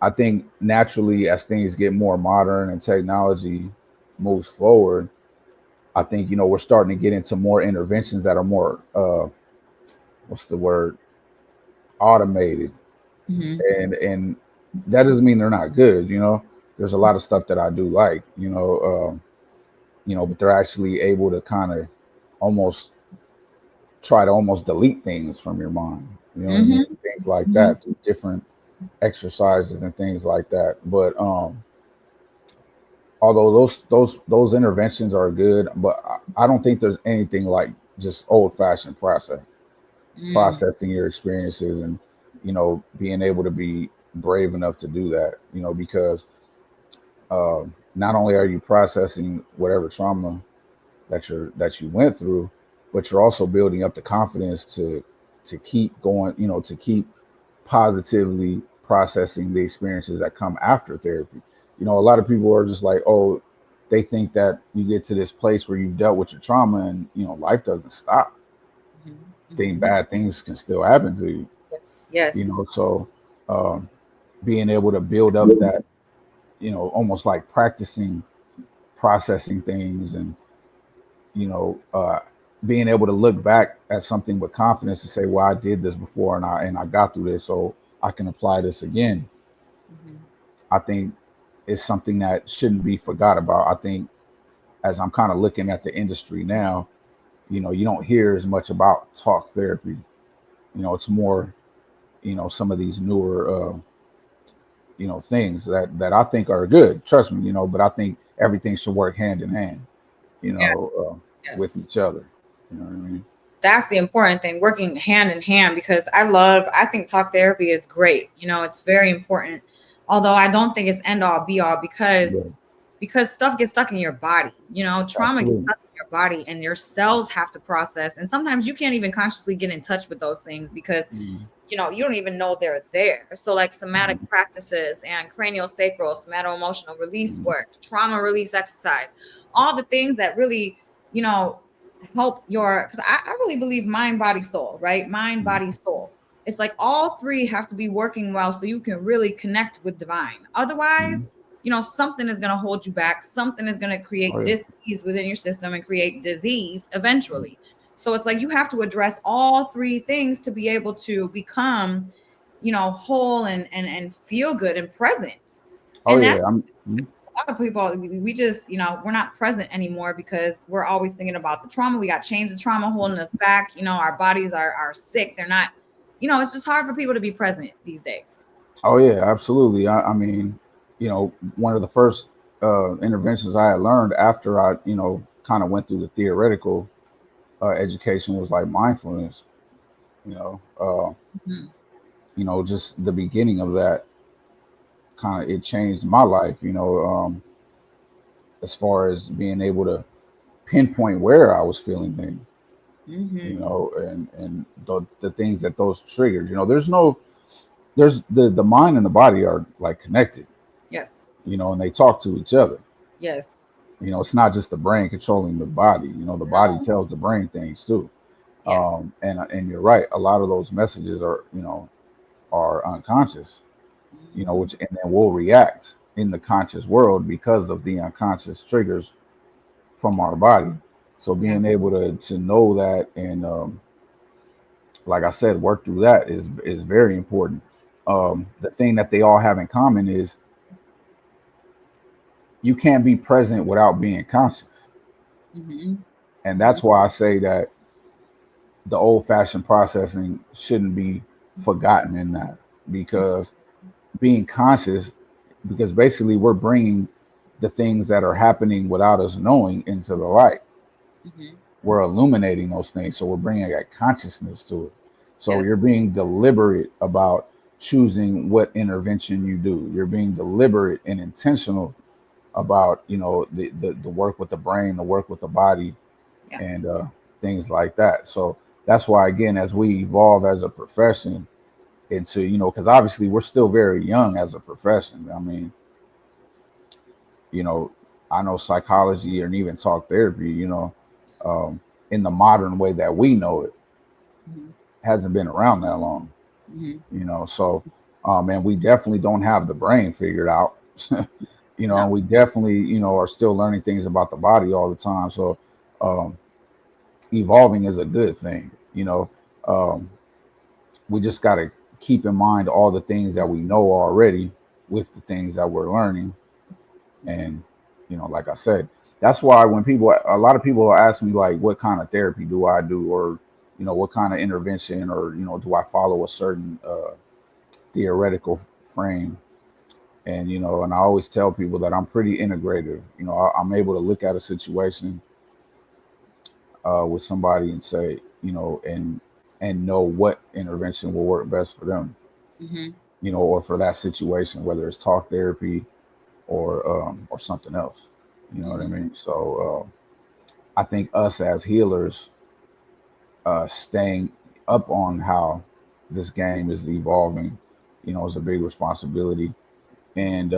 I think naturally as things get more modern and technology moves forward, I think we're starting to get into more interventions that are more what's the word, automated, Mhm. and that doesn't mean they're not good. There's a lot of stuff that I do like, but they're actually able to kind of almost try to almost delete things from your mind. You know what I mean? Mhm. Things like Mhm. that through different exercises and things like that. But although those interventions are good, but I don't think there's anything like just old fashioned Mm. processing your experiences, and being able to be brave enough to do that. Because not only are you processing whatever trauma that you went through, but you're also building up the confidence to keep going, to keep positively processing the experiences that come after therapy. A lot of people are just like, oh, they think that you get to this place where you've dealt with your trauma and life doesn't stop. Mhm. Think Mhm. bad things can still happen to you. Yes. Yes. So um, being able to build up that, almost like practicing processing things, and you know, uh, being able to look back at something with confidence to say, "Well, I did this before, and I got through this, so I can apply this again." Mhm. I think is something that shouldn't be forgot about. I think as I'm kind of looking at the industry now, you don't hear as much about talk therapy. It's more some of these newer things that I think are good. Trust me, but I think everything should work hand in hand, Yeah. with Yes. each other. You know what I mean? That's the important thing, working hand in hand, because I think talk therapy is great. It's very important. Although I don't think it's end all be all, because Yeah, stuff gets stuck in your body. Trauma gets absolutely. stuck in your body, and your cells have to process. And sometimes you can't even consciously get in touch with those things, because Mhm. you don't even know they're there. So like somatic Mhm. practices and cranial sacral, somato emotional release Mhm. work, trauma release exercise, all the things that really, you know, help because I really believe mind, body, soul, right? Mind, Mhm. body, soul. It's like all three have to be working well so you can really connect with divine. Mhm. Otherwise, something is going to hold you back. Something is going to Oh create yeah. dis-ease within your system and create disease eventually. So it's like you have to address all three things to be able to become, whole and feel good and present. Oh And yeah. that's Mhm. a lot of people, we just, we're not present anymore because we're always thinking about the trauma. We got chains of trauma holding us back. Our bodies are sick. They're not, it's just hard for people to be present these days. Oh yeah, absolutely. I mean, one of the first interventions I had learned after I, kind of went through the theoretical education was like mindfulness. You know, uh, Mhm. just the beginning of that kind of it changed my life. As far as being able to pinpoint where I was feeling things. Mhm. And the things that those triggered. There's the mind and the body are like connected. Yes. And they talk to each other. Yes. It's not just the brain controlling the body. The body No. tells the brain things too. Yes. And you're right. A lot of those messages are unconscious. Mhm. Which and then we'll react in the conscious world because of the unconscious triggers from our body. So Yeah. being able to know that and like I said, work through that is very important. The thing that they all have in common is you can't be present without being conscious, Mhm. and Mhm. that's why I say that the old fashioned processing shouldn't be forgotten in that, because being conscious, because basically we're bringing the things that are happening without us knowing into the light. Mhm. We're illuminating those things, so we're bringing that consciousness to it. So Yes. you're being deliberate about choosing what intervention you do. You're being deliberate and intentional about the work with the brain, the work with the body, Yeah. and things like that. So that's why, again, as we evolve as a profession into, because obviously we're still very young as a profession. I mean, you know, I know psychology and even talk therapy, um, in the modern way that we know it, Mhm. hasn't been around that long, Mhm. So, and we definitely don't have the brain figured out, and No. we definitely, are still learning things about the body all the time. So, um, evolving is a good thing, um, we just got to keep in mind all the things that we know already with the things that we're learning. And like I said, that's why when a lot of people ask me like, what kind of therapy do I do, or what kind of intervention, or do I follow a certain theoretical frame. And and I always tell people that I'm pretty integrative. I'm able to look at a situation with somebody and say, and know what intervention will work best for them, Mhm. or for that situation, whether it's talk therapy or something else. You know what I Mhm. mean? So I think us as healers, staying up on how this game is evolving, is a big responsibility. And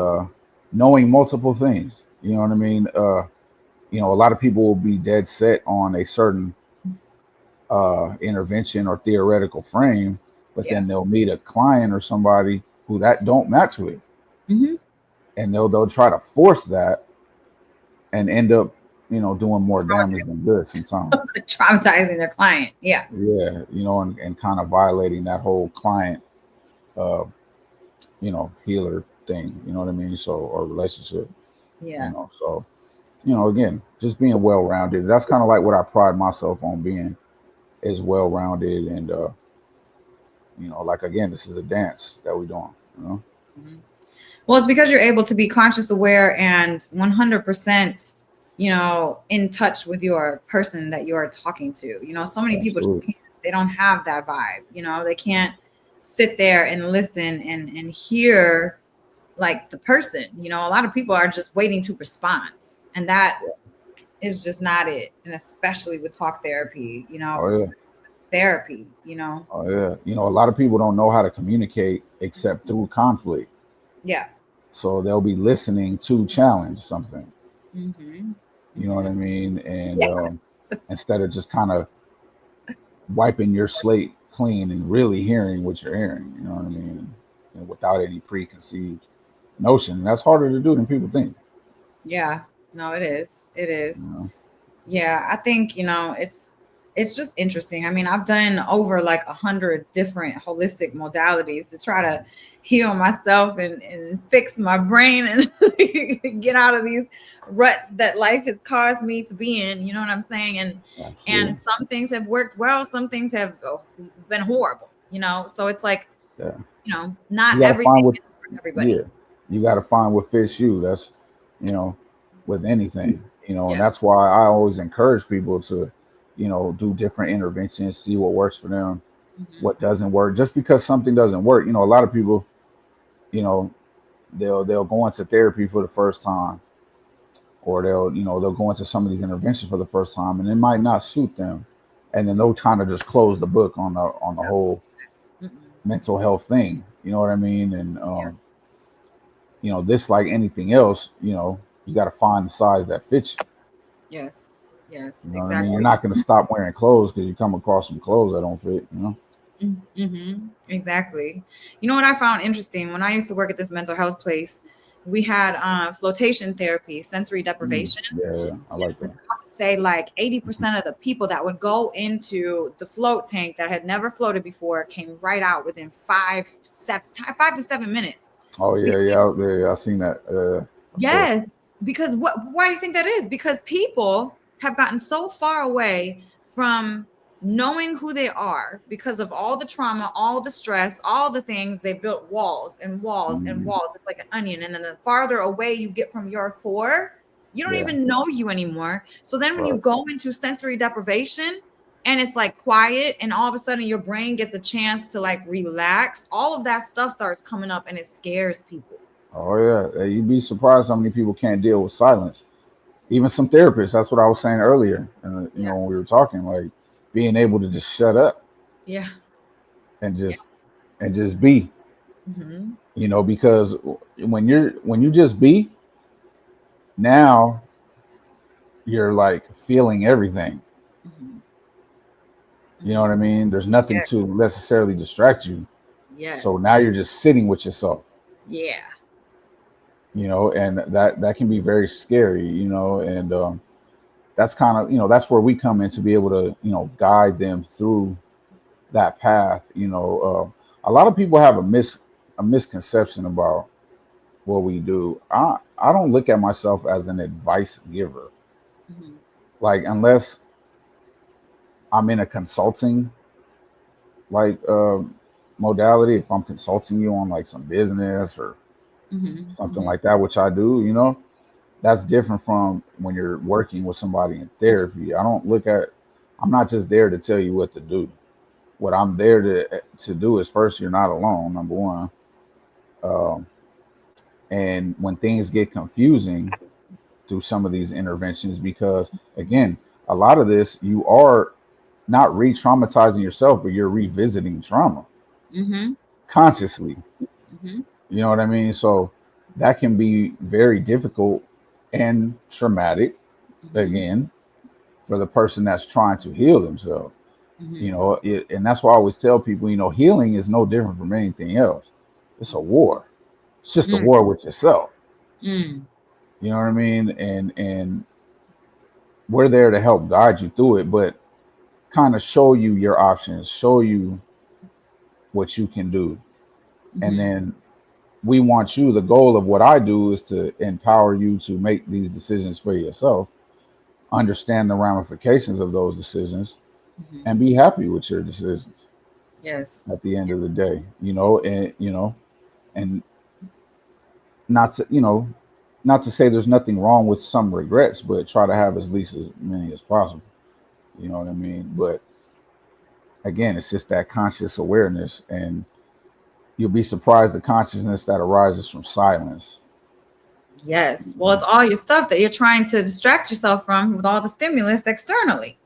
knowing multiple things, you know what I mean? A lot of people will be dead set on a certain intervention or theoretical frame, but Yeah. then they'll meet a client or somebody who that don't match with, Mhm. and they'll try to force that and end up, doing more damage than good sometimes. Traumatizing their client. Yeah. Yeah, and kind of violating that whole client, uh, healer thing. You know what I mean? So, or relationship. Yeah. So again, just being well rounded. That's kind of like what I pride myself on being, is well rounded, and you know, like again, this is a dance that we're doing, you know. Mhm. Well, it's because you're able to be conscious, aware, and 100%, in touch with your person that you are talking to. So many people just Absolutely. can't, they don't have that vibe. They can't sit there and listen and hear like the person. A lot of people are just waiting to respond. And that is just not it. And especially with talk therapy, Oh it's yeah. therapy. Oh yeah. You know, a lot of people don't know how to communicate except through conflict. Yeah. So they'll be listening to challenge something. Mm-hmm. You know what I mean? And Yeah. instead of just kind of wiping your slate clean and really hearing what you're hearing, you know what I mean? And without any preconceived notion. And that's harder to do than people think. Yeah. No, it is. It You is. know? Yeah, I think, it's just interesting. I mean, I've done over like 100 different holistic modalities to try to heal myself and fix my brain and get out of these ruts that life has caused me to be in. You know what I'm saying? And Absolutely. some things have worked well, some things have been horrible. So it's like, Yeah. not You got to everything find what, is for everybody. yeah, you got to find what fits you. That's, you know, with anything, you know, and Yes. that's why I always encourage people to, you know, do different interventions, see what works for them, Hmm. what doesn't work. Just because something doesn't work, you know, a lot of people, you know, they'll go into therapy for the first time, or they'll go into some of these interventions for the first time, and it might not suit them, and then they'll kind of just close the book on the whole Mm-mm. mental health thing. You know what I mean? And Yeah. you know, this like anything else, you know, you got to find the size that fits you. Yes. Yes. You know what I mean? You're Exactly. not going to stop wearing clothes because you come across some clothes that don't fit. You know? Mm-hmm. Exactly. You know what I found interesting when I used to work at this mental health place, we had flotation therapy, sensory deprivation. Yeah, I like I that. would say like 80% of the people that would go into the float tank that had never floated before came right out within 5 to 7 minutes. Oh yeah, yeah, I seen that. Of course. Yes, because why do you think that is? Because people have gotten so far away from knowing who they are because of all the trauma, all the stress, all the things. They built walls and walls and Mhm. walls. It's like an onion. And then the farther away you get from your core, you don't Yeah, even know you anymore. So then when you right. go into sensory deprivation and it's like quiet and all of a sudden your brain gets a chance to like relax, all of that stuff starts coming up and it scares people. Oh yeah, you'd be surprised how many people can't deal with silence. Even some therapists. That's what I was saying earlier. You Yeah. know, when we were talking, like being able to just shut up Yeah. and Yeah. just be. Hmm. You know, because when you just be, now you're like feeling everything. Hmm. You know what Hmm. I mean? There's nothing Yeah. to necessarily distract you. So Yes. now you're just sitting with yourself, Yeah. you know, and that can be very scary, you know, and that's kind of, you know, that's where we come in to be able to, you know, guide them through that path. You know, a lot of people have a misconception about what we do. I don't look at myself as an advice giver. Hmm. Like unless I'm in a consulting like modality, if I'm consulting you on like some business or Hmm. something Hmm. like that, which I do, you know, that's different from when you're working with somebody in therapy. I don't look at, I'm not just there to tell you what to do. What I'm there to do is first, you're not alone, number one. Um, and when things get confusing through some of these interventions, because again, a lot of this, you are not re traumatizing yourself, but you're revisiting trauma Hmm. consciously. Hmm. You know what I mean? So that can be very difficult and traumatic, Hmm. again, for the person that's trying to heal themselves. You Hmm. know, and that's why I always tell people, you know, healing is no different from anything else. It's a war. It's just a Mm. war with yourself. Mm. You know what I mean? And we're there to help guide you through it, but kind of show you your options, show you what you can do. And Hmm. then we want you, the goal of what I do is to empower you to make these decisions for yourself, understand the ramifications of those decisions, Hmm. and be happy with your decisions. Yes. at the end of the day, and and not to, not to say there's nothing wrong with some regrets, but try to have as least as many as possible. You know what I mean? But again, it's just that conscious awareness, and you'll be surprised the consciousness that arises from silence. Yes. Well, it's all your stuff that you're trying to distract yourself from with all the stimulus externally.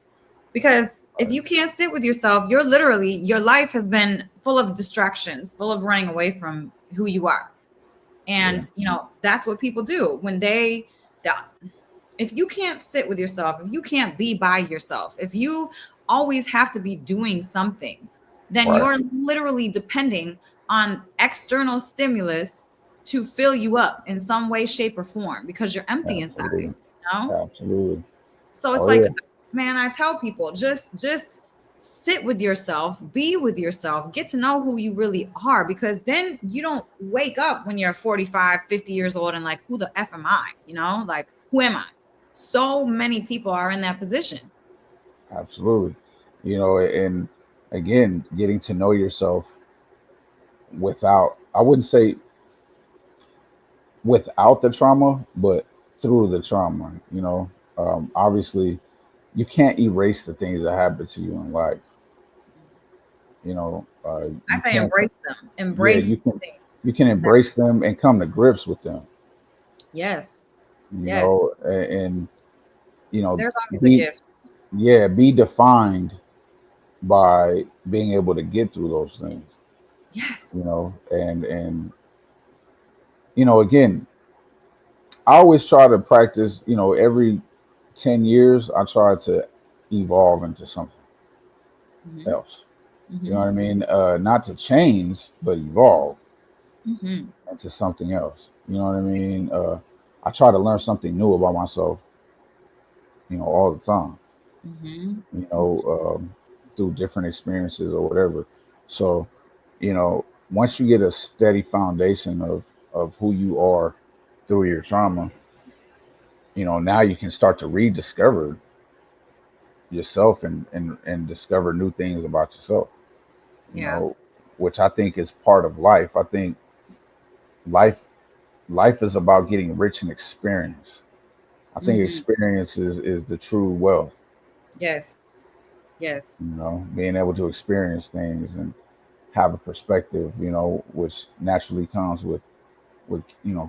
Because if Right. you can't sit with yourself, you're literally, your life has been full of distractions, full of running away from who you are. Yeah. And, that's what people do when if you can't sit with yourself, if you can't be by yourself, if you always have to be doing something, then Right. you're literally depending on external stimulus to fill you up in some way, shape, or form because you're empty inside, Absolutely. you know? Absolutely. So it's Oh like, yeah. man, I tell people just sit with yourself, be with yourself, get to know who you really are, because then you don't wake up when you're 45, 50 years old and like, who the F am I? Like, who am I? So many people are in that position. Absolutely. And again, getting to know yourself without, I wouldn't say without the trauma, but through the trauma. Obviously, you can't erase the things that happen to you in life. I You say can't. embrace them, Yeah, embrace you things. can embrace them and come to grips with them. Yes, You yes. know, and There's always a be gift. be defined by being able to get through those things. Yes. And again, I always try to practice. Every 10 years, I try to evolve into something Mm-hmm. else. You know Mm-hmm. what I mean? Not to change, but evolve Mm-hmm. into something else. You know what I mean? I try to learn something new about myself. All the time. Mm-hmm. You Mm-hmm. know, through different experiences or whatever. So, once you get a steady foundation of who you are through your trauma, now you can start to rediscover yourself and discover new things about yourself. You Yeah. know, which I think is part of life. I think life life is about getting rich in experience. I think Mm-hmm. experience is the true wealth. Yes. Yes. Being able to experience things and have a perspective, which naturally comes with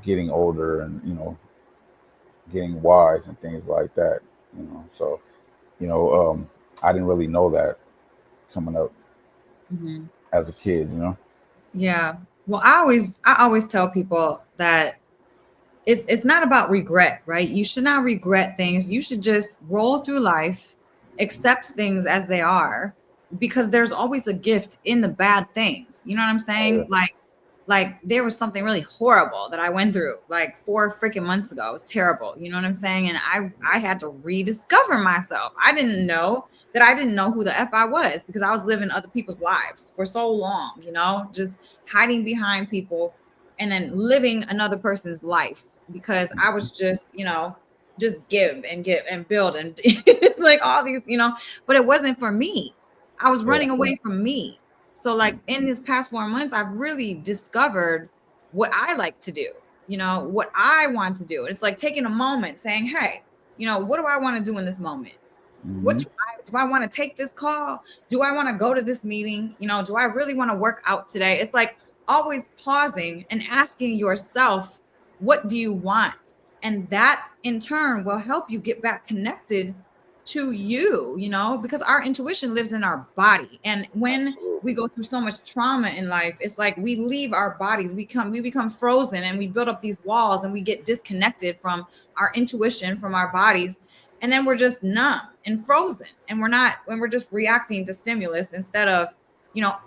getting older and getting wise and things like that. So you know, I didn't really know that coming up Mm-hmm. as a kid. Yeah. Well, I always tell people that it's not about regret, right? You should not regret things. You should just roll through life, accept things as they are, because there's always a gift in the bad things. You know what I'm Oh yeah. saying? Like there was something really horrible that I went through like 4 freaking months ago. It was terrible. You know what I'm saying? And I had to rediscover myself. I didn't know that I didn't know who the F I was because I was living other people's lives for so long, just hiding behind people and then living another person's life because I was just give and build and like all these, but it wasn't for me. I was Yeah. running away from me. So like in this past 4 months, I've really discovered what I like to do, what I want to do. And it's like taking a moment saying, hey, what do I want to do in this moment? What Hmm. do I want to take this call? Do I want to go to this meeting? Do I really want to work out today? It's like always pausing and asking yourself, what do you want? And that in turn will help you get back connected to you, because our intuition lives in our body. And when we Absolutely. go through so much trauma in life, it's like we leave our bodies, we become frozen and we build up these walls and we get disconnected from our intuition, from our bodies, and then we're just numb and frozen and we're not when we're just reacting to stimulus instead of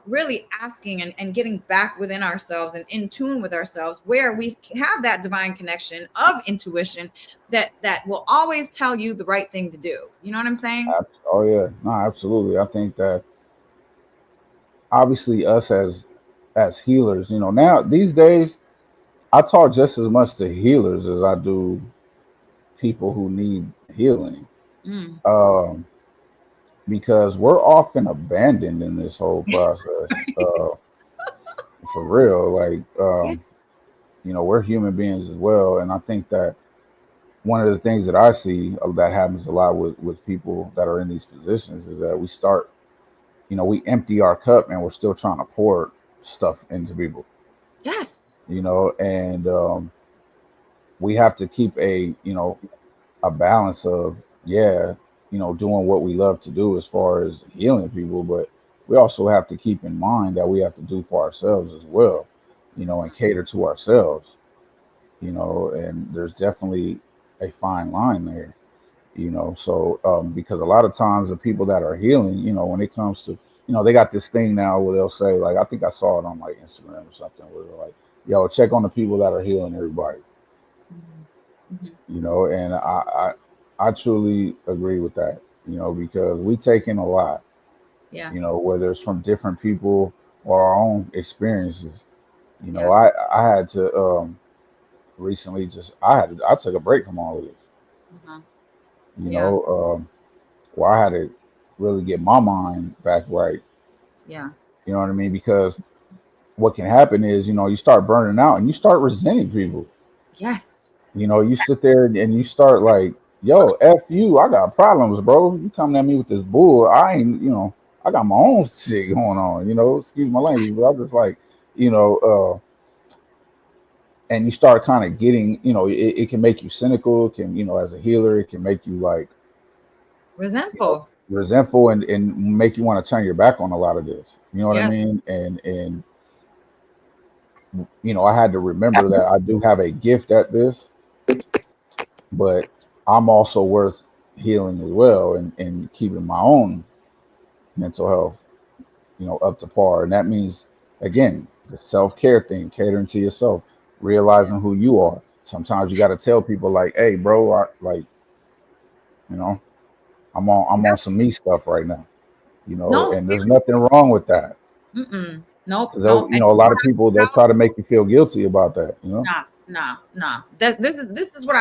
really asking and getting back within ourselves and in tune with ourselves where we have that divine connection of intuition that will always tell you the right thing to do. You know what I'm saying? Oh yeah. No, absolutely. I think that obviously us as healers, now these days I talk just as much to healers as I do people who need healing. Mm, Um, because we're often abandoned in this whole process. For real, like Yeah. we're human beings as well, and I think that one of the things that I see that happens a lot with people that are in these positions is that we start, we empty our cup and we're still trying to pour stuff into people, Yes. and we have to keep a balance of, yeah, doing what we love to do as far as healing people, but we also have to keep in mind that we have to do for ourselves as well, and cater to ourselves, and there's definitely a fine line there, so because a lot of times the people that are healing, when it comes to, they got this thing now where they'll say, like, I think I saw it on like Instagram or something, where they're like, yo, check on the people that are healing everybody, Mhm. Mhm. and I truly agree with that, because we take in a lot, Yeah. whether it's from different people or our own experiences. Yeah. I had to recently just I took a break from all of this, Uh-huh. you Yeah. know, where I had to really get my mind back right. Yeah. You know what I mean? Because what can happen is, you start burning out and you start resenting people. Yes. You sit there and you start like, yo, F you, I got problems, bro. You coming at me with this bull. I ain't, I got my own shit going on, excuse my language, but I'm just like, you know, and you start kind of getting, it can make you cynical. It can, as a healer, it can make you like, Resentful. resentful and make you want to turn your back on a lot of this. You know what I Yes. mean? And I had to remember that I do have a gift at this, but I'm also worth healing as well, and keeping my own mental health, up to par. And that means, again, Yes. the self-care thing, catering to yourself, realizing Yes. who you are. Sometimes you got to tell people like, hey, bro, like, you know, I'm on some me stuff right now, No, and there's seriously. nothing wrong with that. Mm-mm. Nope. Because Nope. And a you lot don't of have people, to they'll tell. try to make you feel guilty about that. Nah, nah, nah. This is what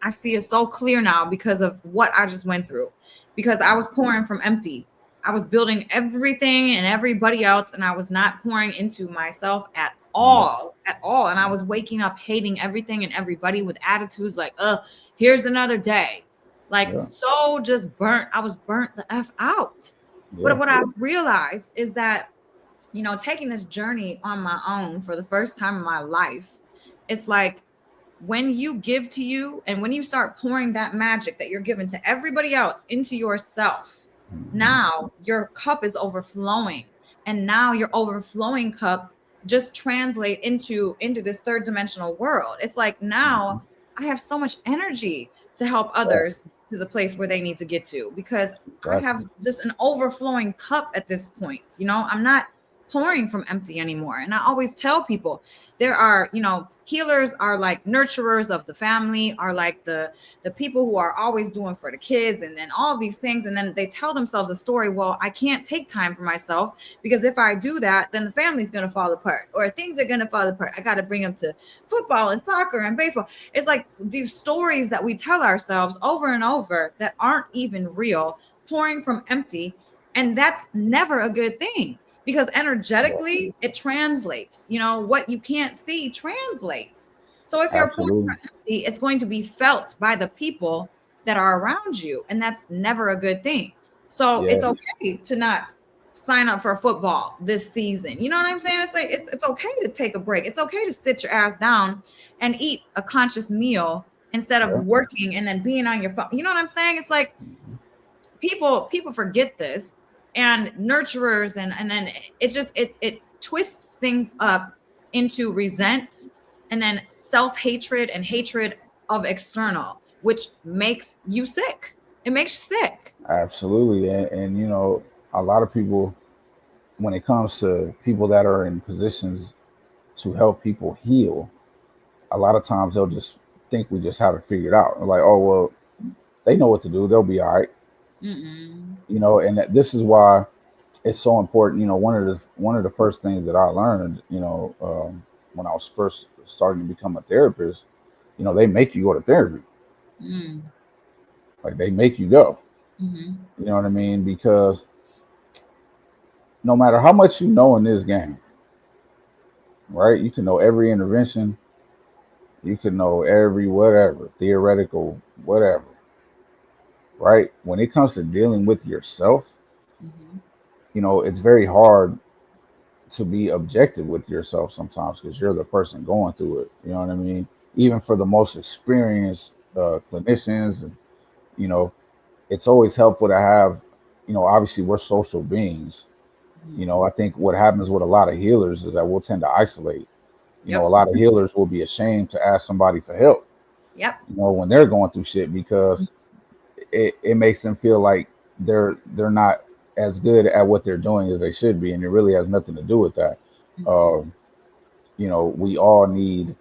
I see it so clear now because of what I just went through. Because I was pouring from empty. I was building everything and everybody else, and I was not pouring into myself Yep. at all. And I was waking up hating everything and everybody with attitudes like, here's another day. Like Yeah. so just burnt. I was burnt the F out. But Yeah. what I realized is that taking this journey on my own for the first time in my life, it's like when you give to you and when you start pouring that magic that you're giving to everybody else into yourself, Mhm. now your cup is overflowing. And now your overflowing cup just translate into this third dimensional world. It's like now Mhm. I have so much energy to help Right. others to the place where they need to get to because I Exactly. have just an overflowing cup at this point. I'm not pouring from empty anymore. And I always tell people there are, healers are like nurturers of the family, are like the people who are always doing for the kids and then all these things. And then they tell themselves a story. Well, I can't take time for myself because if I do that, then the family's going to fall apart or things are going to fall apart. I got to bring them to football and soccer and baseball. It's like these stories that we tell ourselves over and over that aren't even real, pouring from empty. And that's never a good thing because Yeah. energetically it translates. What you can't see translates. So if you're pouring Absolutely. from empty, it's going to be felt by the people that are around you, and that's never a good thing. So Yeah. it's okay to not sign up for football this season. You know what I'm saying? It's like it's okay to take a break. It's okay to sit your ass down and eat a conscious meal instead of Yeah. working and then being on your phone. You know what I'm saying? It's like Mhm. people forget this, and nurturers and then it just it twists things up into resent and then self-hatred and hatred of external, which makes you sick. It makes you sick. Absolutely. And a lot of people, when it comes to people that are in positions to help people heal, a lot of times they'll just think we just have it figured out. Like, oh well, they know what to do. They'll be all right. Mm-mm. And this is why it's so important. One of the first things that I learned, when I was first starting to become a therapist, they make you go to therapy. Mm. Like they make you go. Mm-hmm. You know what I mean? Because no matter how much you know in this game, right? You can know every intervention, you can know every whatever, theoretical, whatever, right? When it comes to dealing with yourself, Mm-hmm. it's very hard to be objective with yourself sometimes because you're the person going through it. You know what I mean? Even for the most experienced clinicians, and you know, it's always helpful to have, obviously we're social beings. I think what happens with a lot of healers is that we'll tend to isolate. A Yep. lot of healers will be ashamed to ask somebody for help, Yep. when they're going through shit because it makes them feel like they're not as good at what they're doing as they should be, and it really has nothing to do with that. Mm-hmm. Um, we all need,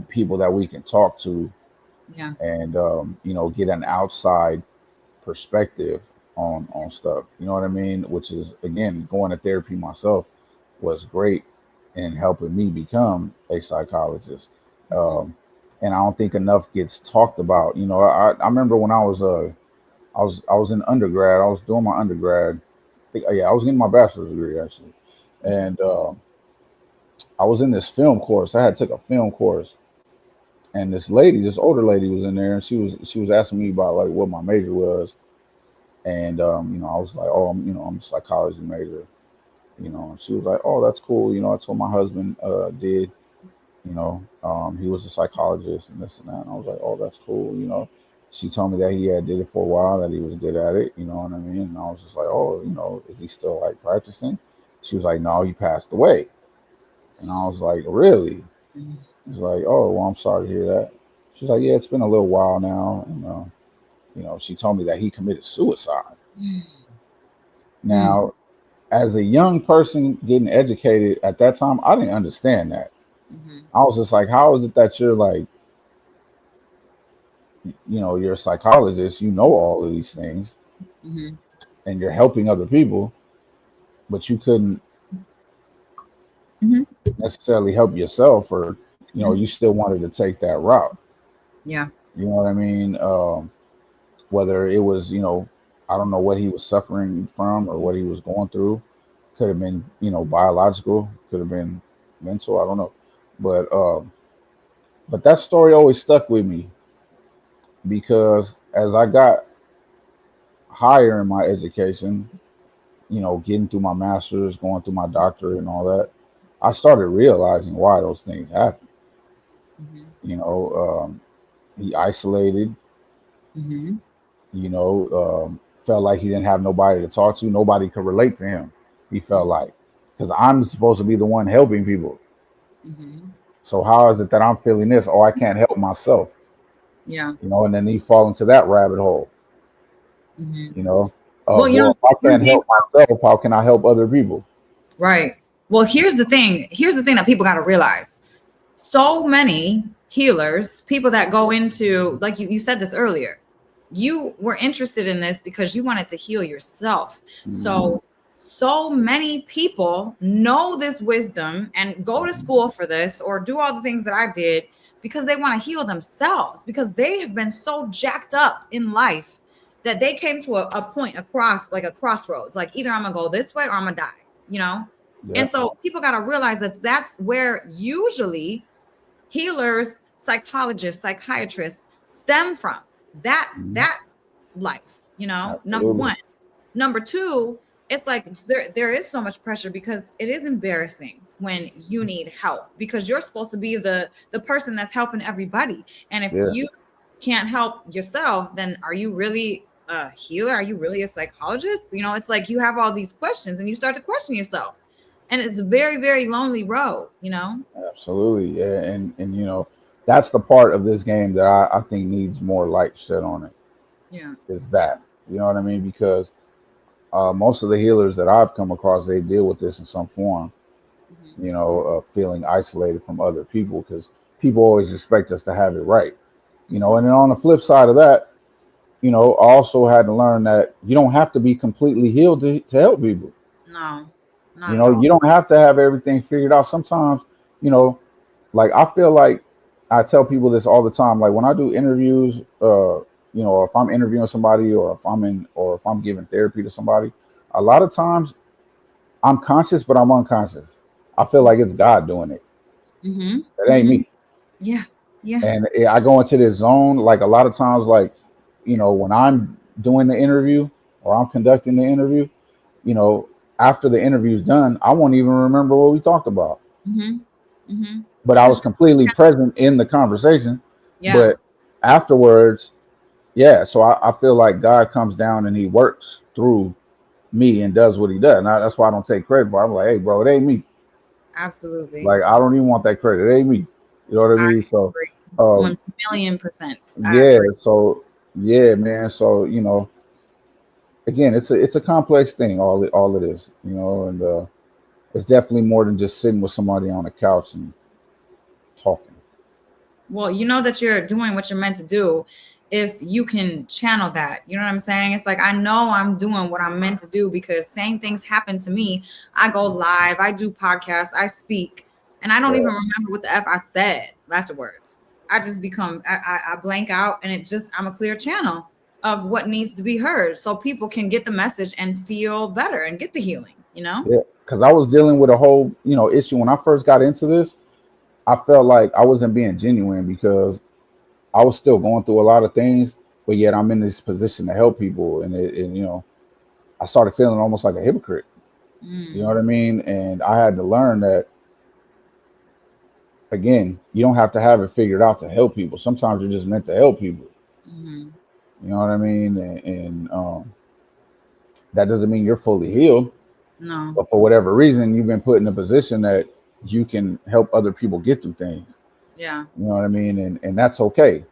people that we can talk to Yeah. and get an outside perspective on stuff. You know what I mean? Which is again going to therapy myself was great in helping me become a psychologist. Mm-hmm. And I don't think enough gets talked about. I remember when I was in undergrad. I was doing my undergrad. I was getting my bachelor's degree actually, and I was in this film course. I had took a film course, and this older lady, was in there, and she was asking me about like what my major was, and I was like, oh, I'm a psychology major, and she was like, oh, that's cool, that's what my husband did, he was a psychologist and this and that, and I was like, oh, that's cool. She told me that he had did it for a while, that he was good at it, you know what I mean, and I was just like, oh, is he still like practicing? She was like, no, he passed away, and I was like, really? He's like, oh, well, I'm sorry to hear that. She's like, yeah, it's been a little while now, and she told me that he committed suicide. Mm-hmm. Now, as a young person getting educated at that time, I didn't understand that. Mm-hmm. I was just like, how is it that you're like, you're a psychologist, you know all of these things, Mm-hmm. and you're helping other people, but you couldn't Mm-hmm. necessarily help yourself, or you still wanted to take that route. Yeah. You know what I mean? Whether it was, I don't know what he was suffering from or what he was going through. Could have been, biological, could have been mental, I don't know. But that story always stuck with me because as I got higher in my education, getting through my master's, going through my doctorate and all that, I started realizing why those things happen. Mm-hmm. He isolated, Mm-hmm. felt like he didn't have nobody to talk to. Nobody could relate to him. He felt like, because I'm supposed to be the one helping people. Mm-hmm. So how is it that I'm feeling this? Oh, I can't help myself. Yeah. And then you fall into that rabbit hole. Mm-hmm. Well, Of, well, if I one can't thing, help myself, how can I help other people? right. Well, here's the thing. Here's the thing that people got to realize. So many healers, people that go into, like you said this earlier, you were interested in this because you wanted to heal yourself. Mhm. So many people know this wisdom and go to school for this or do all the things that I did because they want to heal themselves, because they have been so jacked up in life that they came to a point across, like a crossroads, like either I'm gonna go this way or I'm gonna die. Yeah. And so people got to realize that that's where usually healers, psychologists, psychiatrists stem from, Mhm. that life, number Absolutely. one. Number two, it's like there is so much pressure because it is embarrassing when you need help, because you're supposed to be the person that's helping everybody. And if Yeah. you can't help yourself, then are you really a healer? Are you really a psychologist? It's like you have all these questions and you start to question yourself. And it's a very, very lonely road. Absolutely. Yeah. And that's the part of this game that I think needs more light shed on it. Yeah. Is that, you know what I mean? Because most of the healers that I've come across, they deal with this in some form, Mhm. feeling isolated from other people because people always expect us to have it right. Mhm. And then on the flip side of that, I also had to learn that you don't have to be completely healed to help people. No, not at all. You don't have to have everything figured out. Sometimes, you know, like I feel like I tell people this all the time. Like when I do interviews, if I'm interviewing somebody, or if I'm giving therapy to somebody, a lot of times I'm conscious, but I'm unconscious. I feel like it's God doing it. Mm-hmm. It ain't Mm-hmm. me. Yeah. Yeah. And I go into this zone, like a lot of times, like, Yes. when I'm doing the interview or I'm conducting the interview, you know, after the interview's done, I won't even remember what we talked about. Mm-hmm. Mm-hmm. But I was Because completely present in the conversation. yeah. But afterwards, yeah, so I feel like God comes down and he works through me and does what he does. And that's why I don't take credit for it. I'm like, hey, bro, it ain't me. Absolutely. Like, I don't even want that credit. It ain't me. You know what I I mean? So, agree. um, 1,000,000%. I yeah, agree. so yeah, man. So, again, it's a complex thing, all it is, and it's definitely more than just sitting with somebody on a couch and talking. Well, you know that you're doing what you're meant to do if you can channel that. You know what I'm saying? It's like I know I'm doing what I'm meant to do because same things happen to me. I go live, I do podcasts, I speak, and I don't Yeah, even remember what the F I said afterwards. I just become I blank out and I'm a clear channel of what needs to be heard so people can get the message and feel better and get the healing, you know? yeah. Because I was dealing with a whole, issue when I first got into this. I felt like I wasn't being genuine because I was still going through a lot of things, but yet I'm in this position to help people, and I started feeling almost like a hypocrite. You know Mm, what I mean? And I had to learn that, again, you don't have to have it figured out to help people. Sometimes you're just meant to help people. mhm. You know what I mean? And that doesn't mean you're fully healed, No. but for whatever reason, you've been put in a position that you can help other people get through things. Yeah. You know what I mean? And that's okay.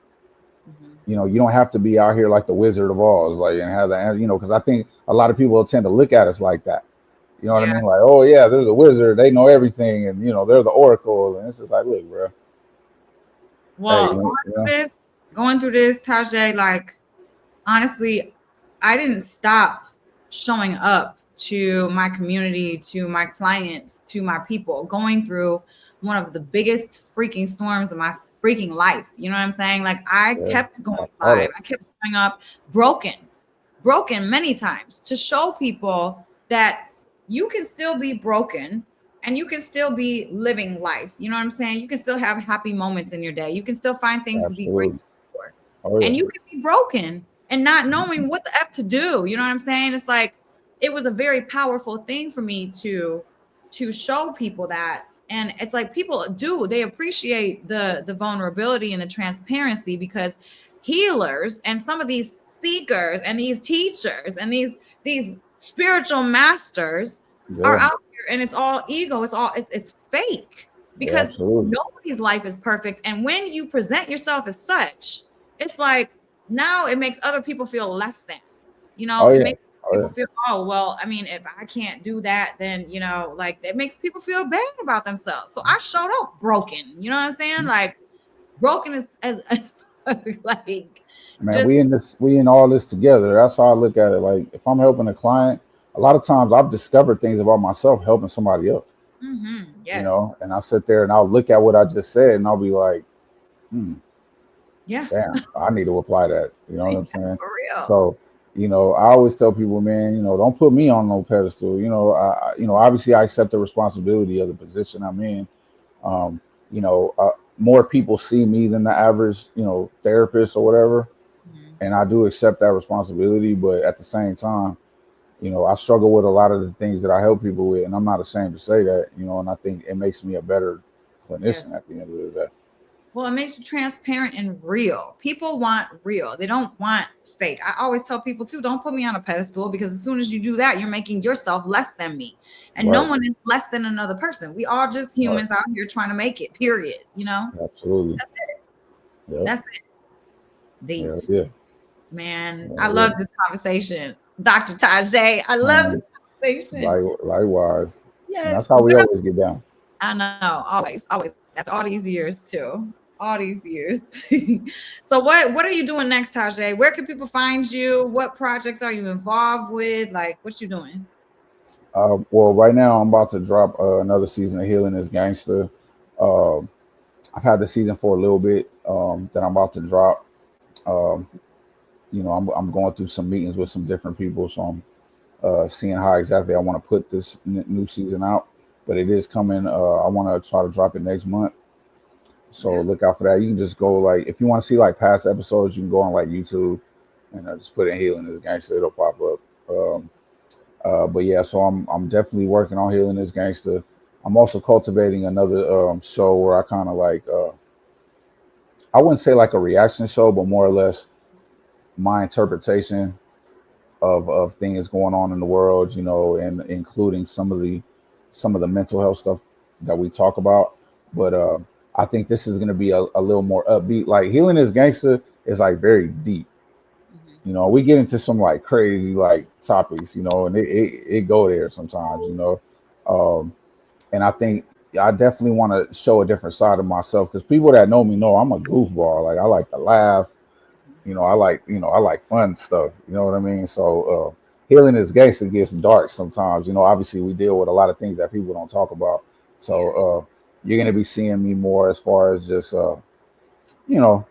Mhm. You don't have to be out here like the Wizard of Oz, like, and have that, because I think a lot of people tend to look at us like that. You know what I Yeah. mean? Like, oh yeah, they're the wizard, they know everything, and they're the oracle, and it's just like, look, bro. Hey, Well, going through this, Taje, like honestly, I didn't stop showing up to my community, to my clients, to my people, going through one of the biggest freaking storms of my freaking life. You know what I'm saying? Like I yeah, kept going I saw live. that. I kept showing up broken, broken many times to show people that you can still be broken and you can still be living life. You know what I'm saying? You can still have happy moments in your day. You can still find things to be Absolutely. grateful for. Oh And yeah. you can be broken and not knowing what the F to do. You know what I'm saying? It's like it was a very powerful thing for me to show people that. And it's like people they appreciate the vulnerability and the transparency because healers and some of these speakers and these teachers and these spiritual masters are Yeah. out here and it's all ego, it's fake Yeah. because Absolutely. nobody's life is perfect. And when you present yourself as such, it's like now it makes other people feel less than, Oh it yeah. makes Oh people yeah. feel, oh, well, I mean, if I can't do that, then, like it makes people feel bad about themselves. So I showed up broken, you know what I'm saying? Like broken is as like Man, just, we in all this together. That's how I look at it. Like, if I'm helping a client, a lot of times I've discovered things about myself helping somebody else. yes. And I'll sit there and I'll look at what I just said and I'll be like, hmm, Yeah. damn, I need to apply that. You know what I'm saying? For real. So, I always tell people, man, don't put me on no pedestal. Obviously I accept the responsibility of the position I'm in. Um, more people see me than the average, therapist or whatever. Mhm. And I do accept that responsibility, but at the same time, I struggle with a lot of the things that I help people with, and I'm not ashamed to say that, and I think it makes me a better Yes. clinician at the end of the day. Well, it makes you transparent and real. People want real. They don't want fake. I always tell people too, don't put me on a pedestal because as soon as you do that, you're making yourself less than me. And no Right, one is less than another person. We all just right, humans out here trying to make it, period. absolutely, That's it. yeah, That's it. Deep. yeah, yeah, Man, I yeah, yeah. love this conversation. Dr. Taje, I love Man, this conversation. likewise, and that's Yes. how we always get down. I know, always, always. After all these years, too. All these years. So, what are you doing next, Taje? Where can people find you? What projects are you involved with? Like, what you doing? Well, right now I'm about to drop another season of Healing Is Gangsta. Um, I've had the season for a little bit that I'm about to drop. Um, I'm going through some meetings with some different people, so I'm seeing how exactly I want to put this new season out. But it is coming. I want to try to drop it next month. So Yeah. look out for that. You can just go like if you want to see like past episodes, you can go on like YouTube and just put in Healing Is Gangsta. It'll pop up. But yeah, so I'm definitely working on Healing Is Gangsta. I'm also cultivating another show where I kind of like I wouldn't say like a reaction show, but more or less my interpretation of things going on in the world, and including some of the mental health stuff that we talk about. But I think this is going to be a little more upbeat. Like Healing Is Gangsta is like very deep. We get into some like crazy like topics, and it go there sometimes, Um, and I think I definitely want to show a different side of myself because people that know me know I'm a goofball. Like I like to laugh, I like fun stuff. You know what I mean? So Healing Is Gangsta gets dark sometimes. Obviously we deal with a lot of things that people don't talk about. So Yeah. you're gonna be seeing me more as far as just you know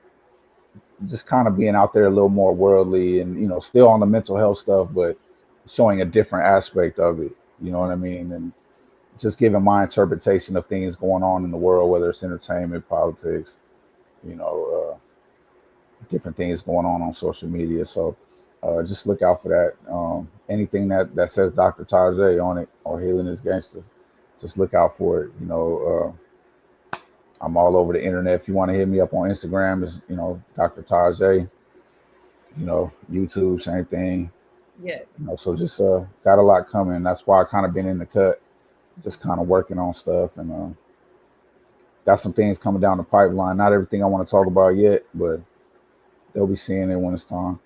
just kind of being out there a little more worldly and still on the mental health stuff, but showing a different aspect of it. You know what I mean? And just giving my interpretation of things going on in the world, whether it's entertainment, politics, you know, different things going on social media. So just look out for that. Anything that says Dr. Taje on it or Healing Is Gangsta, just look out for it. I'm all over the internet. If you want to hit me up on Instagram, is Dr. Taje. YouTube, same thing. Yes. So just got a lot coming. That's why I kind of been in the cut, just kind of working on stuff and got some things coming down the pipeline. Not everything I want to talk about yet, but they'll be seeing it when it's time.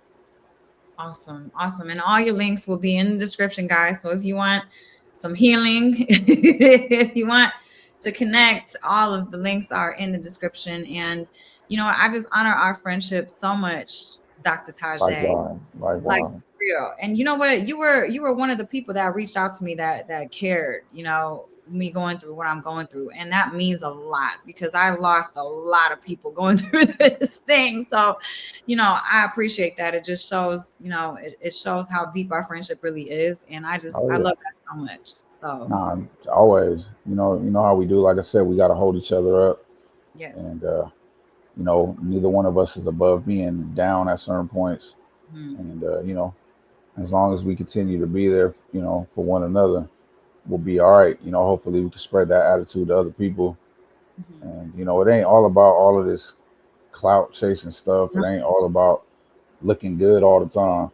Awesome. Awesome. And all your links will be in the description, guys. So if you want some healing, if you want to connect, all of the links are in the description. And, I just honor our friendship so much, Dr. Taje. Likewise, Like likewise. real. And you know what? You were one of the people that reached out to me that cared, me going through what I'm going through. And that means a lot because I lost a lot of people going through this thing. So, I appreciate that. It just shows, it shows how deep our friendship really is. And Oh I yeah. love that so much. So Nah, always. You know how we do. Like I said, we got to hold each other up, yes. and neither one of us is above being down at certain points. And as long as we continue to be there, for one another, we'll be all right. Hopefully we can spread that attitude to other people. And it ain't all about all of this clout chasing stuff. It ain't all about looking good all the time.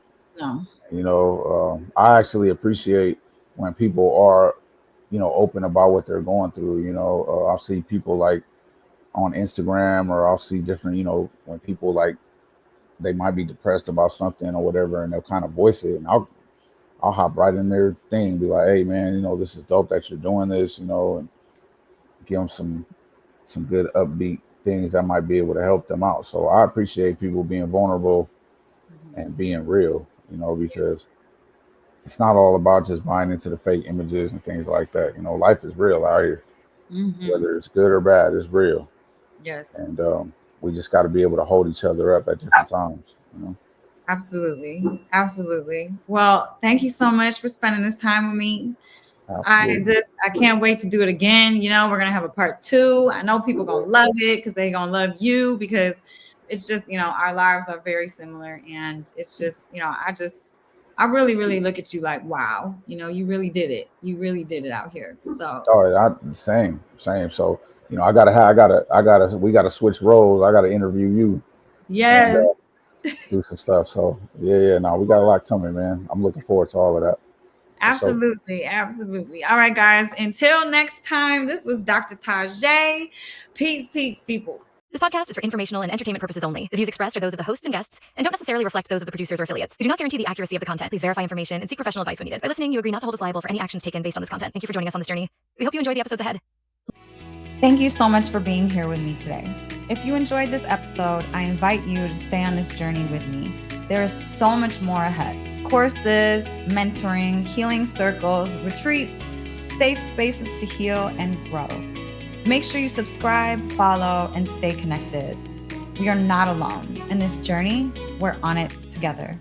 No. I actually appreciate when people are, open about what they're going through. I'll see people like on Instagram, or I'll see different, when people like they might be depressed about something or whatever, and they'll kind of voice it, and I'll hop right in their thing, be like, hey man, this is dope that you're doing this, and give them some good upbeat things that might be able to help them out. So I appreciate people being vulnerable and being real, because it's not all about just buying into the fake images and things like that. Life is real out here, whether it's good or bad, it's real. Yes. And we just got to be able to hold each other up at different times. Absolutely. Absolutely. Well, thank you so much for spending this time with me. Absolutely. I can't wait to do it again. We're going to have a part 2. I know people going to love it because they're going to love you because it's just, our lives are very similar. And it's just, I really, really look at you like, wow, you really did it. You really did it out here. So, Same. So, we got to switch roles. I got to interview you and yes. do some stuff. So yeah. No, we got a lot coming, man. I'm looking forward to all of that. Absolutely. Absolutely. All right, guys. Until next time, this was Dr. Taje. Peace, people. This podcast is for informational and entertainment purposes only. The views expressed are those of the hosts and guests and don't necessarily reflect those of the producers or affiliates. We do not guarantee the accuracy of the content. Please verify information and seek professional advice when needed. By listening, you agree not to hold us liable for any actions taken based on this content. Thank you for joining us on this journey. We hope you enjoy the episodes ahead. Thank you so much for being here with me today. If you enjoyed this episode, I invite you to stay on this journey with me. There is so much more ahead. Courses, mentoring, healing circles, retreats, safe spaces to heal and grow. Make sure you subscribe, follow, and stay connected. We are not alone. In this journey, we're on it together.